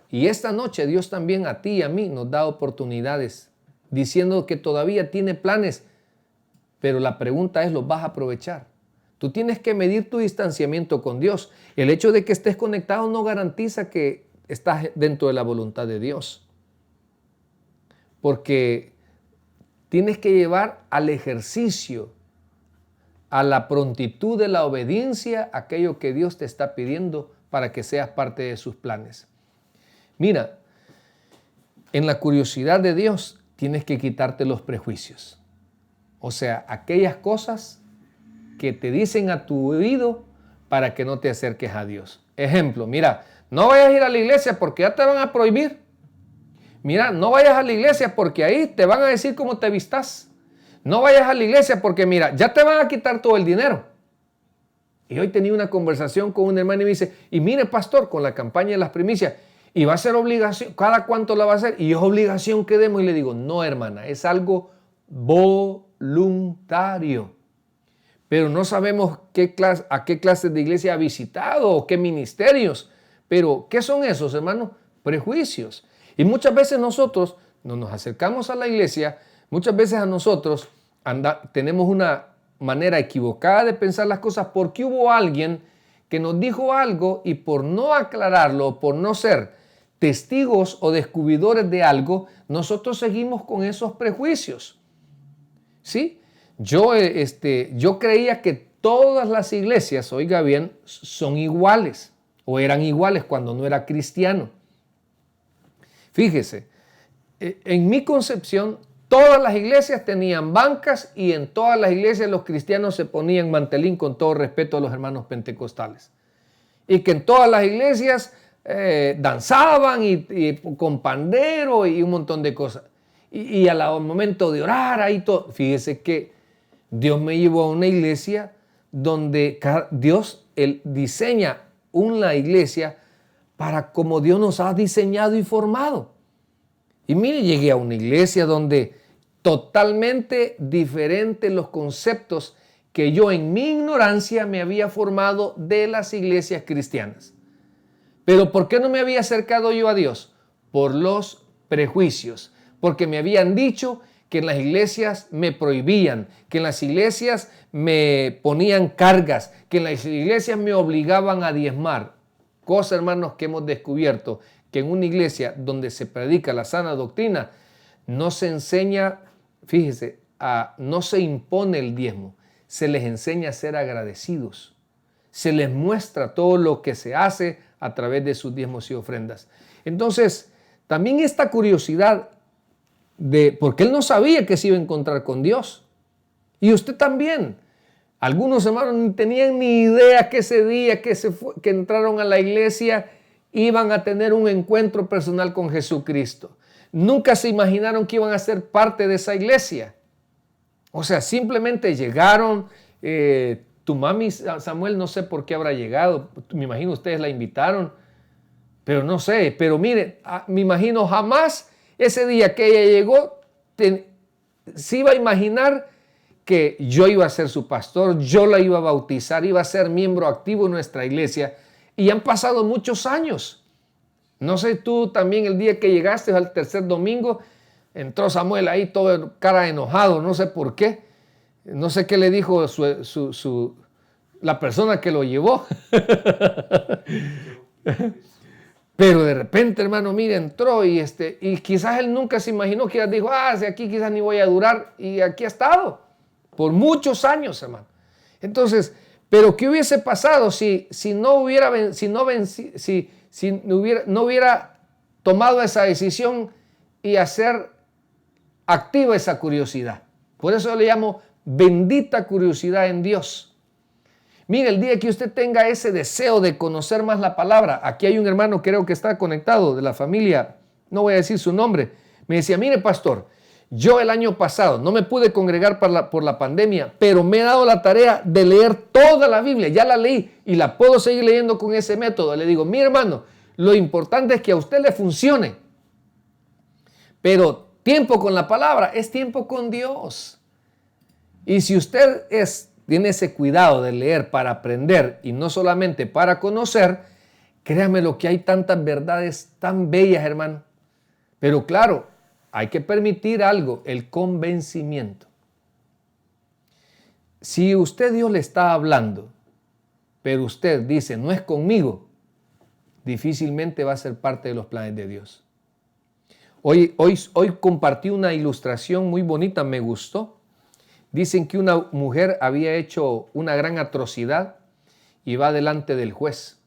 Y esta noche Dios también a ti y a mí nos da oportunidades, diciendo que todavía tiene planes, pero la pregunta es, ¿los vas a aprovechar? Tú tienes que medir tu distanciamiento con Dios. El hecho de que estés conectado no garantiza que estás dentro de la voluntad de Dios. Porque tienes que llevar al ejercicio, a la prontitud de la obediencia, aquello que Dios te está pidiendo para que seas parte de sus planes. Mira, en la curiosidad de Dios tienes que quitarte los prejuicios. O sea, aquellas cosas que te dicen a tu oído para que no te acerques a Dios. Ejemplo, mira, no vayas a ir a la iglesia porque ya te van a prohibir. mira, no vayas a la iglesia porque ahí te van a decir cómo te vistas. No vayas a la iglesia porque mira, ya te van a quitar todo el dinero. Y hoy tenía una conversación con un hermano y me dice, y mire pastor, con la campaña de las primicias, y va a ser obligación, ¿cada cuánto la va a hacer? Y es obligación que demos. Y le digo, no hermana, es algo voluntario. Pero no sabemos a qué clase de iglesia ha visitado o qué ministerios. Pero, ¿qué son esos, hermanos? Prejuicios. Y muchas veces nosotros no nos acercamos a la iglesia, muchas veces a nosotros tenemos una manera equivocada de pensar las cosas porque hubo alguien que nos dijo algo y por no aclararlo, por no ser testigos o descubridores de algo, nosotros seguimos con esos prejuicios. ¿Sí? Yo creía que todas las iglesias, oiga bien, son iguales o eran iguales cuando no era cristiano. Fíjese, en mi concepción, todas las iglesias tenían bancas y en todas las iglesias los cristianos se ponían mantelín, con todo respeto a los hermanos pentecostales. Y que en todas las iglesias danzaban y con pandero y un montón de cosas. Y al momento de orar, ahí todo. Fíjese que Dios me llevó a una iglesia donde Dios diseña una iglesia para como Dios nos ha diseñado y formado. Y mire, llegué a una iglesia donde totalmente diferentes los conceptos que yo en mi ignorancia me había formado de las iglesias cristianas. Pero ¿por qué no me había acercado yo a Dios? Por los prejuicios. Porque me habían dicho que en las iglesias me prohibían, que en las iglesias me ponían cargas, que en las iglesias me obligaban a diezmar. Cosa, hermanos, que hemos descubierto que en una iglesia donde se predica la sana doctrina no se enseña, fíjese, no se impone el diezmo, se les enseña a ser agradecidos. Se les muestra todo lo que se hace a través de sus diezmos y ofrendas. Entonces, también esta curiosidad porque él no sabía que se iba a encontrar con Dios. Y usted también. Algunos hermanos no tenían ni idea que ese día que entraron a la iglesia iban a tener un encuentro personal con Jesucristo. Nunca se imaginaron que iban a ser parte de esa iglesia. O sea, simplemente llegaron. Tu mami, Samuel, no sé por qué habrá llegado. Me imagino ustedes la invitaron. Pero no sé. Pero mire, me imagino jamás ese día que ella llegó, se iba a imaginar que yo iba a ser su pastor, yo la iba a bautizar, iba a ser miembro activo en nuestra iglesia. Y han pasado muchos años. No sé, tú también el día que llegaste al tercer domingo, entró Samuel ahí todo cara enojado, no sé por qué. No sé qué le dijo la persona que lo llevó. Pero de repente, hermano, mire, entró y quizás él nunca se imaginó que dijo, si aquí quizás ni voy a durar, y aquí ha estado por muchos años, hermano. Entonces, pero ¿qué hubiese pasado si no hubiera tomado esa decisión y hacer activa esa curiosidad? Por eso le llamo bendita curiosidad en Dios. Mire, el día que usted tenga ese deseo de conocer más la palabra, aquí hay un hermano, creo que está conectado, de la familia, no voy a decir su nombre, me decía, mire pastor, yo el año pasado no me pude congregar por la pandemia, pero me he dado la tarea de leer toda la Biblia, ya la leí y la puedo seguir leyendo con ese método. Le digo, mire hermano, lo importante es que a usted le funcione, pero tiempo con la palabra es tiempo con Dios. Y si usted tiene ese cuidado de leer para aprender y no solamente para conocer, créame lo que hay tantas verdades tan bellas, hermano. Pero claro, hay que permitir algo, el convencimiento. Si Dios le está hablando, pero usted dice, no es conmigo, difícilmente va a ser parte de los planes de Dios. Hoy compartí una ilustración muy bonita, me gustó. Dicen que una mujer había hecho una gran atrocidad y va delante del juez.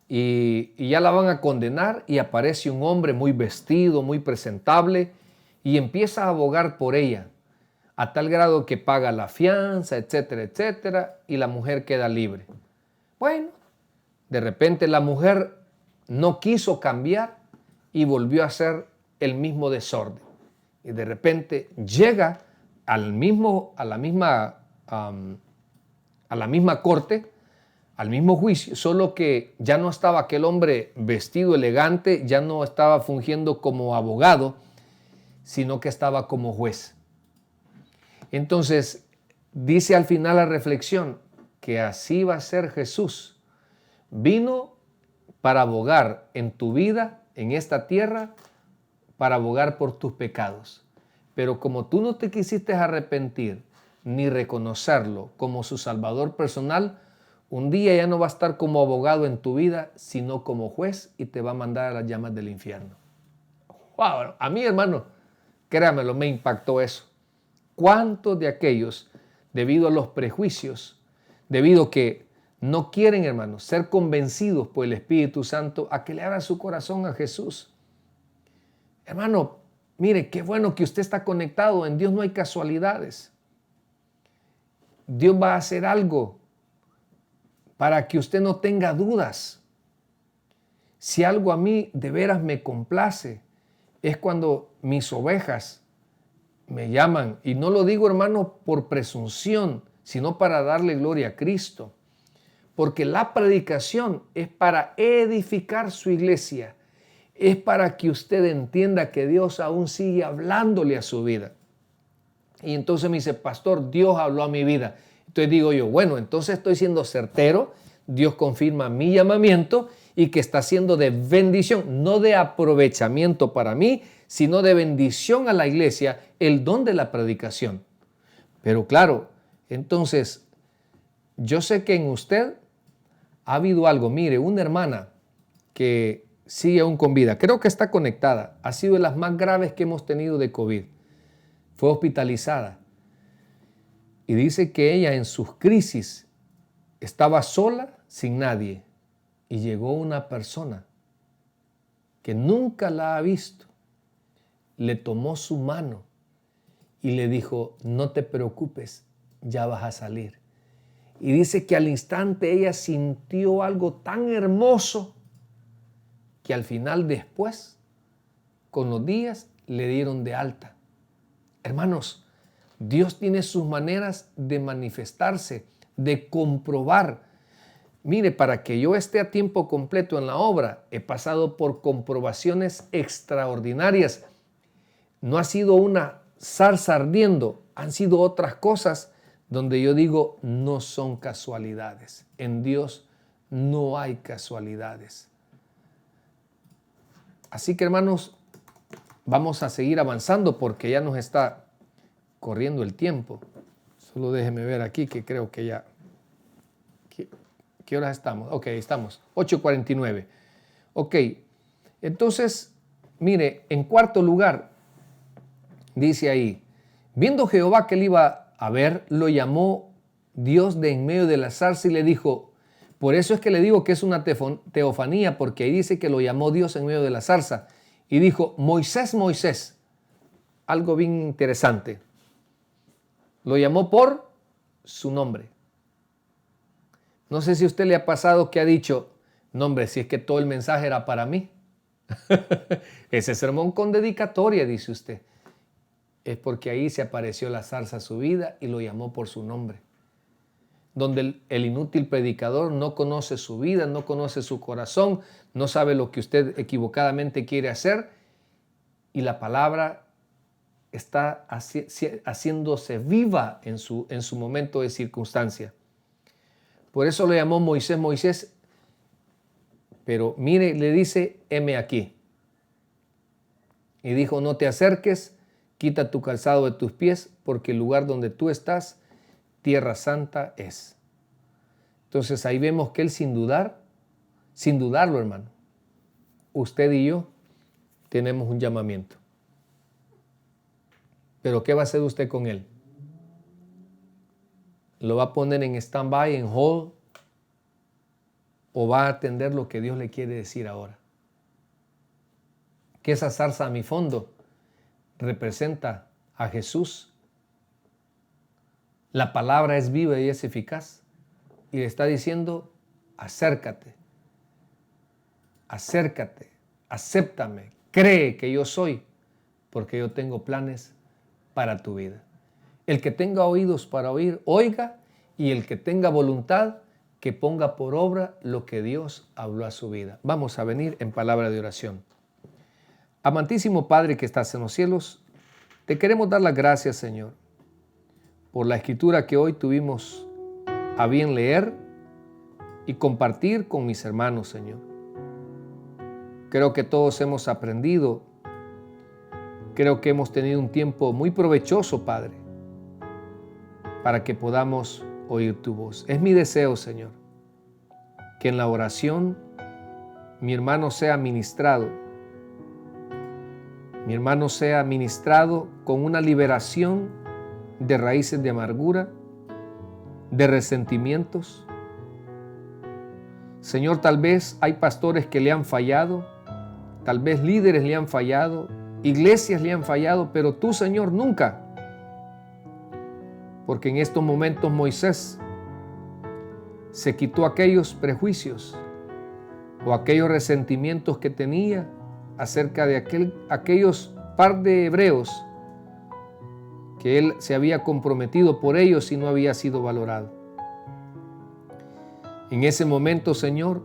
Y ya la van a condenar y aparece un hombre muy vestido, muy presentable y empieza a abogar por ella a tal grado que paga la fianza, etcétera, etcétera, y la mujer queda libre. Bueno, de repente la mujer no quiso cambiar y volvió a hacer el mismo desorden. Y de repente llega a la misma corte, al mismo juicio, solo que ya no estaba aquel hombre vestido elegante, ya no estaba fungiendo como abogado, sino que estaba como juez. Entonces, dice al final la reflexión que así va a ser Jesús. Vino para abogar en tu vida, en esta tierra, para abogar por tus pecados. Pero como tú no te quisiste arrepentir ni reconocerlo como su Salvador personal, un día ya no va a estar como abogado en tu vida, sino como juez y te va a mandar a las llamas del infierno. Wow, a mí, hermano, créamelo, me impactó eso. ¿Cuántos de aquellos, debido a los prejuicios, debido a que no quieren, hermanos, ser convencidos por el Espíritu Santo a que le abran su corazón a Jesús? Hermano, mire, qué bueno que usted está conectado. En Dios no hay casualidades. Dios va a hacer algo para que usted no tenga dudas. Si algo a mí de veras me complace, es cuando mis ovejas me llaman. Y no lo digo, hermano, por presunción, sino para darle gloria a Cristo. Porque la predicación es para edificar su iglesia. Es para que usted entienda que Dios aún sigue hablándole a su vida. Y entonces me dice, pastor, Dios habló a mi vida. Entonces digo yo, bueno, entonces estoy siendo certero. Dios confirma mi llamamiento y que está siendo de bendición, no de aprovechamiento para mí, sino de bendición a la iglesia, el don de la predicación. Pero claro, entonces, yo sé que en usted ha habido algo. Mire, una hermana que sigue aún con vida, creo que está conectada, ha sido de las más graves que hemos tenido de COVID. Fue hospitalizada y dice que ella en sus crisis estaba sola, sin nadie, y llegó una persona que nunca la ha visto, le tomó su mano y le dijo, no te preocupes, ya vas a salir. Y dice que al instante ella sintió algo tan hermoso que al final después, con los días, le dieron de alta. Hermanos, Dios tiene sus maneras de manifestarse, de comprobar. Mire, para que yo esté a tiempo completo en la obra, he pasado por comprobaciones extraordinarias. No ha sido una zarza ardiendo, han sido otras cosas donde yo digo, no son casualidades. En Dios no hay casualidades. Así que, hermanos, vamos a seguir avanzando porque ya nos está corriendo el tiempo. Solo déjeme ver aquí que creo que ya... ¿Qué horas estamos? Ok, estamos 8:49. Ok, entonces, mire, en cuarto lugar, dice ahí, viendo Jehová que él iba a ver, lo llamó Dios de en medio de la zarza y le dijo, por eso es que le digo que es una teofanía, porque ahí dice que lo llamó Dios en medio de la zarza. Y dijo, Moisés, Moisés, algo bien interesante. Lo llamó por su nombre. No sé si a usted le ha pasado que ha dicho, no hombre, si es que todo el mensaje era para mí. Ese sermón con dedicatoria, dice usted. Es porque ahí se apareció la zarza a su vida y lo llamó por su nombre. Donde el inútil predicador no conoce su vida, no conoce su corazón, no sabe lo que usted equivocadamente quiere hacer y la palabra está haciéndose viva en su momento de circunstancia. Por eso lo llamó Moisés, Moisés. Pero mire, le dice, heme aquí. Y dijo, no te acerques, quita tu calzado de tus pies, porque el lugar donde tú estás, tierra santa es. Entonces ahí vemos que él sin dudarlo, hermano, usted y yo tenemos un llamamiento. Pero ¿qué va a hacer usted con él? ¿Lo va a poner en stand-by, en hold? ¿O va a atender lo que Dios le quiere decir ahora? Que esa zarza a mi fondo representa a Jesús. La palabra es viva y es eficaz. Y le está diciendo, acércate, acércate, acéptame, cree que yo soy, porque yo tengo planes para tu vida. El que tenga oídos para oír, oiga, y el que tenga voluntad, que ponga por obra lo que Dios habló a su vida. Vamos a venir en palabra de oración. Amantísimo Padre que estás en los cielos, te queremos dar las gracias, Señor, por la escritura que hoy tuvimos a bien leer y compartir con mis hermanos, Señor. Creo que todos hemos aprendido, creo que hemos tenido un tiempo muy provechoso, Padre, para que podamos oír tu voz. Es mi deseo, Señor, que en la oración mi hermano sea ministrado, con una liberación de raíces de amargura, de resentimientos. Señor, tal vez hay pastores que le han fallado, tal vez líderes le han fallado, iglesias le han fallado, pero tú, Señor, nunca. Porque en estos momentos Moisés se quitó aquellos prejuicios o aquellos resentimientos que tenía acerca de aquellos par de hebreos que él se había comprometido por ellos y no había sido valorado. En ese momento, Señor,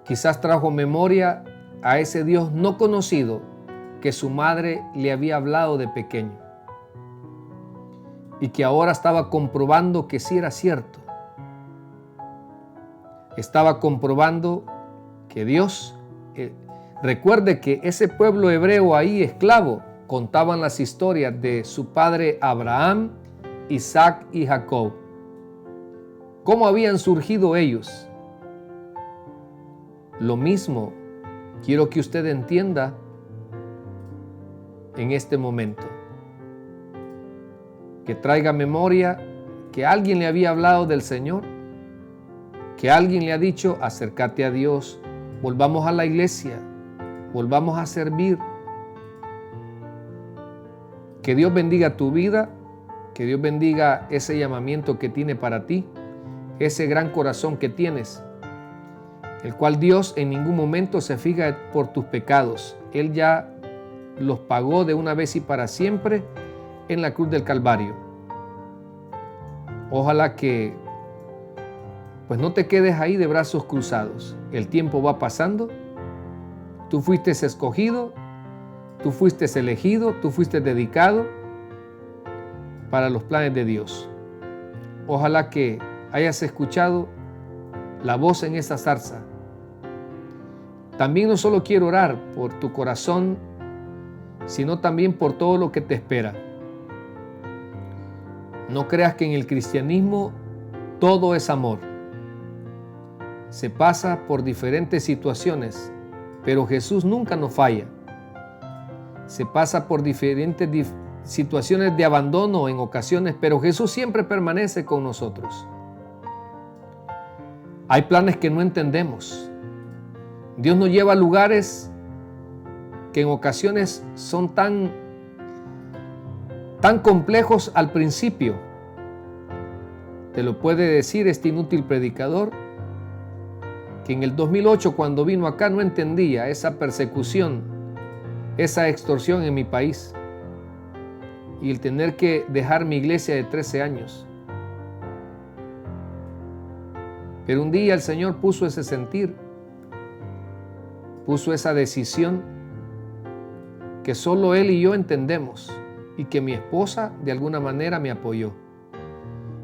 quizás trajo memoria a ese Dios no conocido que su madre le había hablado de pequeño y que ahora estaba comprobando que sí era cierto. Estaba comprobando que Dios, recuerde que ese pueblo hebreo ahí esclavo, contaban las historias de su padre Abraham, Isaac y Jacob. ¿Cómo habían surgido ellos? Lo mismo quiero que usted entienda en este momento. Que traiga memoria que alguien le había hablado del Señor, que alguien le ha dicho, acércate a Dios, volvamos a la iglesia, volvamos a servir. Que Dios bendiga tu vida, que Dios bendiga ese llamamiento que tiene para ti, ese gran corazón que tienes, el cual Dios en ningún momento se fija por tus pecados. Él ya los pagó de una vez y para siempre en la cruz del Calvario. Ojalá que pues no te quedes ahí de brazos cruzados. El tiempo va pasando, tú fuiste escogido, tú fuiste elegido, tú fuiste dedicado para los planes de Dios. Ojalá que hayas escuchado la voz en esa zarza. También no solo quiero orar por tu corazón, sino también por todo lo que te espera. No creas que en el cristianismo todo es amor. Se pasa por diferentes situaciones, pero Jesús nunca nos falla. Se pasa por diferentes situaciones de abandono en ocasiones, pero Jesús siempre permanece con nosotros. Hay planes que no entendemos. Dios nos lleva a lugares que en ocasiones son tan complejos al principio. Te lo puede decir este inútil predicador, que en el 2008 cuando vino acá no entendía esa persecución, esa extorsión en mi país y el tener que dejar mi iglesia de 13 años. Pero un día el Señor puso ese sentir, puso esa decisión que solo Él y yo entendemos y que mi esposa de alguna manera me apoyó.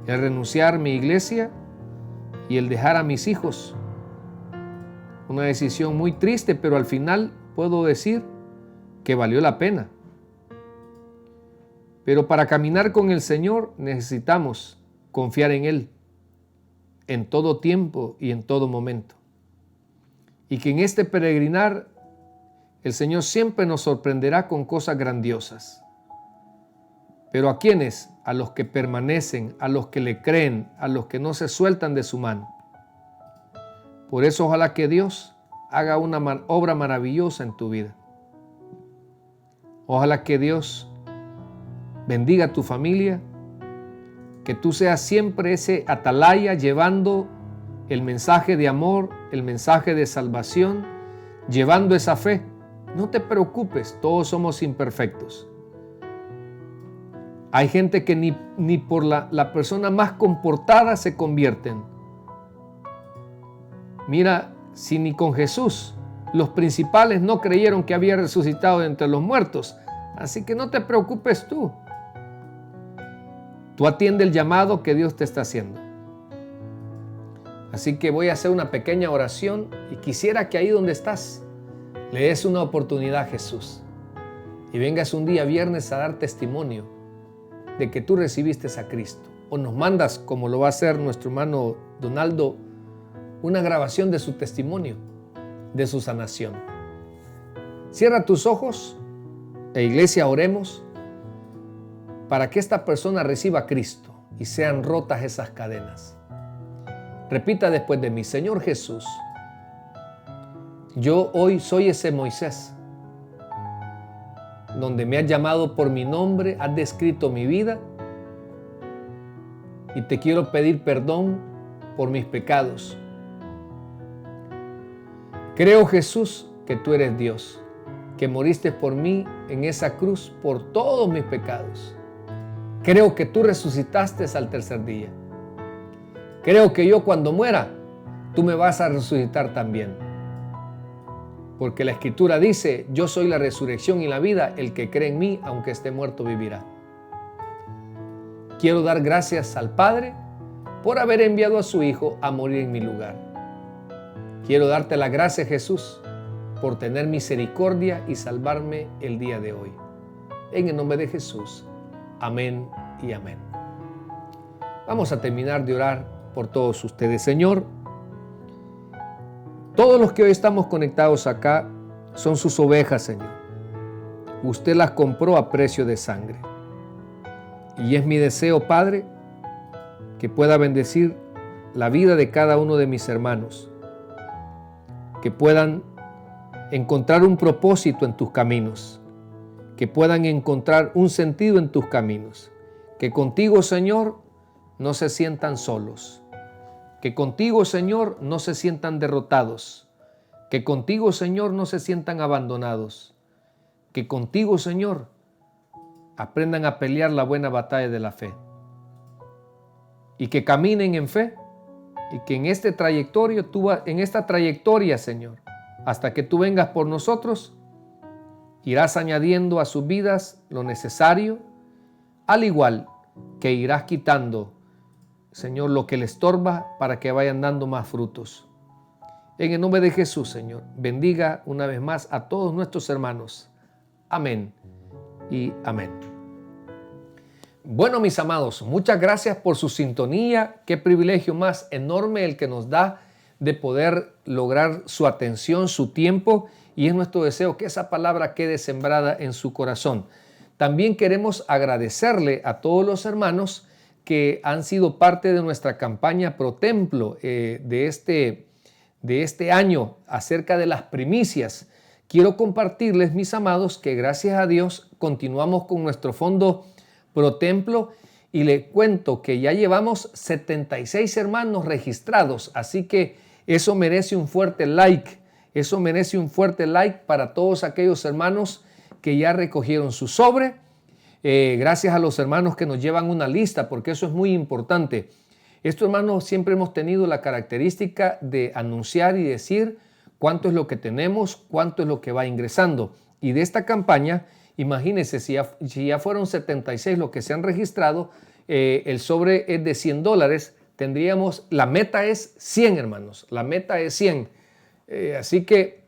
El renunciar a mi iglesia y el dejar a mis hijos. Una decisión muy triste, pero al final puedo decir que valió la pena. Pero para caminar con el Señor necesitamos confiar en Él en todo tiempo y en todo momento. Y que en este peregrinar el Señor siempre nos sorprenderá con cosas grandiosas. Pero ¿a quiénes? A los que permanecen, a los que le creen, a los que no se sueltan de su mano. Por eso ojalá que Dios haga una obra maravillosa en tu vida. Ojalá que Dios bendiga a tu familia, que tú seas siempre ese atalaya llevando el mensaje de amor, el mensaje de salvación, llevando esa fe. No te preocupes, todos somos imperfectos. Hay gente que ni por la persona más comportada se convierten. Mira, si ni con Jesús los principales no creyeron que había resucitado de entre los muertos, así que no te preocupes tú. Tú atiende el llamado que Dios te está haciendo. Así que voy a hacer una pequeña oración y quisiera que ahí donde estás le des una oportunidad a Jesús y vengas un día viernes a dar testimonio de que tú recibiste a Cristo, o nos mandas, como lo va a hacer nuestro hermano Donaldo, una grabación de su testimonio, de su sanación. Cierra tus ojos e iglesia, oremos para que esta persona reciba a Cristo y sean rotas esas cadenas. Repita después de mí: Señor Jesús, yo hoy soy ese Moisés, donde me has llamado por mi nombre, has descrito mi vida y te quiero pedir perdón por mis pecados. Creo, Jesús, que tú eres Dios, que moriste por mí en esa cruz por todos mis pecados. Creo que tú resucitaste al tercer día. Creo que yo cuando muera, tú me vas a resucitar también. Porque la Escritura dice: yo soy la resurrección y la vida, el que cree en mí, aunque esté muerto, vivirá. Quiero dar gracias al Padre por haber enviado a su Hijo a morir en mi lugar. Quiero darte la gracia, Jesús, por tener misericordia y salvarme el día de hoy. En el nombre de Jesús, amén y amén. Vamos a terminar de orar por todos ustedes. Señor, todos los que hoy estamos conectados acá son sus ovejas, Señor. Usted las compró a precio de sangre. Y es mi deseo, Padre, que pueda bendecir la vida de cada uno de mis hermanos, que puedan encontrar un propósito en tus caminos, que puedan encontrar un sentido en tus caminos, que contigo, Señor, no se sientan solos, que contigo, Señor, no se sientan derrotados, que contigo, Señor, no se sientan abandonados, que contigo, Señor, aprendan a pelear la buena batalla de la fe y que caminen en fe y que en esta trayectoria, Señor, hasta que tú vengas por nosotros, irás añadiendo a sus vidas lo necesario, al igual que irás quitando, Señor, lo que les estorba para que vayan dando más frutos. En el nombre de Jesús, Señor, bendiga una vez más a todos nuestros hermanos. Amén y amén. Bueno, mis amados, muchas gracias por su sintonía. Qué privilegio más enorme el que nos da de poder lograr su atención, su tiempo, y es nuestro deseo que esa palabra quede sembrada en su corazón. También queremos agradecerle a todos los hermanos que han sido parte de nuestra campaña Pro Templo de este año acerca de las primicias. Quiero compartirles, mis amados, que gracias a Dios continuamos con nuestro fondo Pro Templo y le cuento que ya llevamos 76 hermanos registrados, así que eso merece un fuerte like. Eso merece un fuerte like para todos aquellos hermanos que ya recogieron su sobre. Gracias a los hermanos que nos llevan una lista, porque eso es muy importante. Estos hermanos siempre hemos tenido la característica de anunciar y decir cuánto es lo que tenemos, cuánto es lo que va ingresando. Y de esta campaña, imagínense, si ya fueron 76 los que se han registrado, el sobre es de $100, tendríamos, la meta es 100, hermanos, la meta es 100. Así que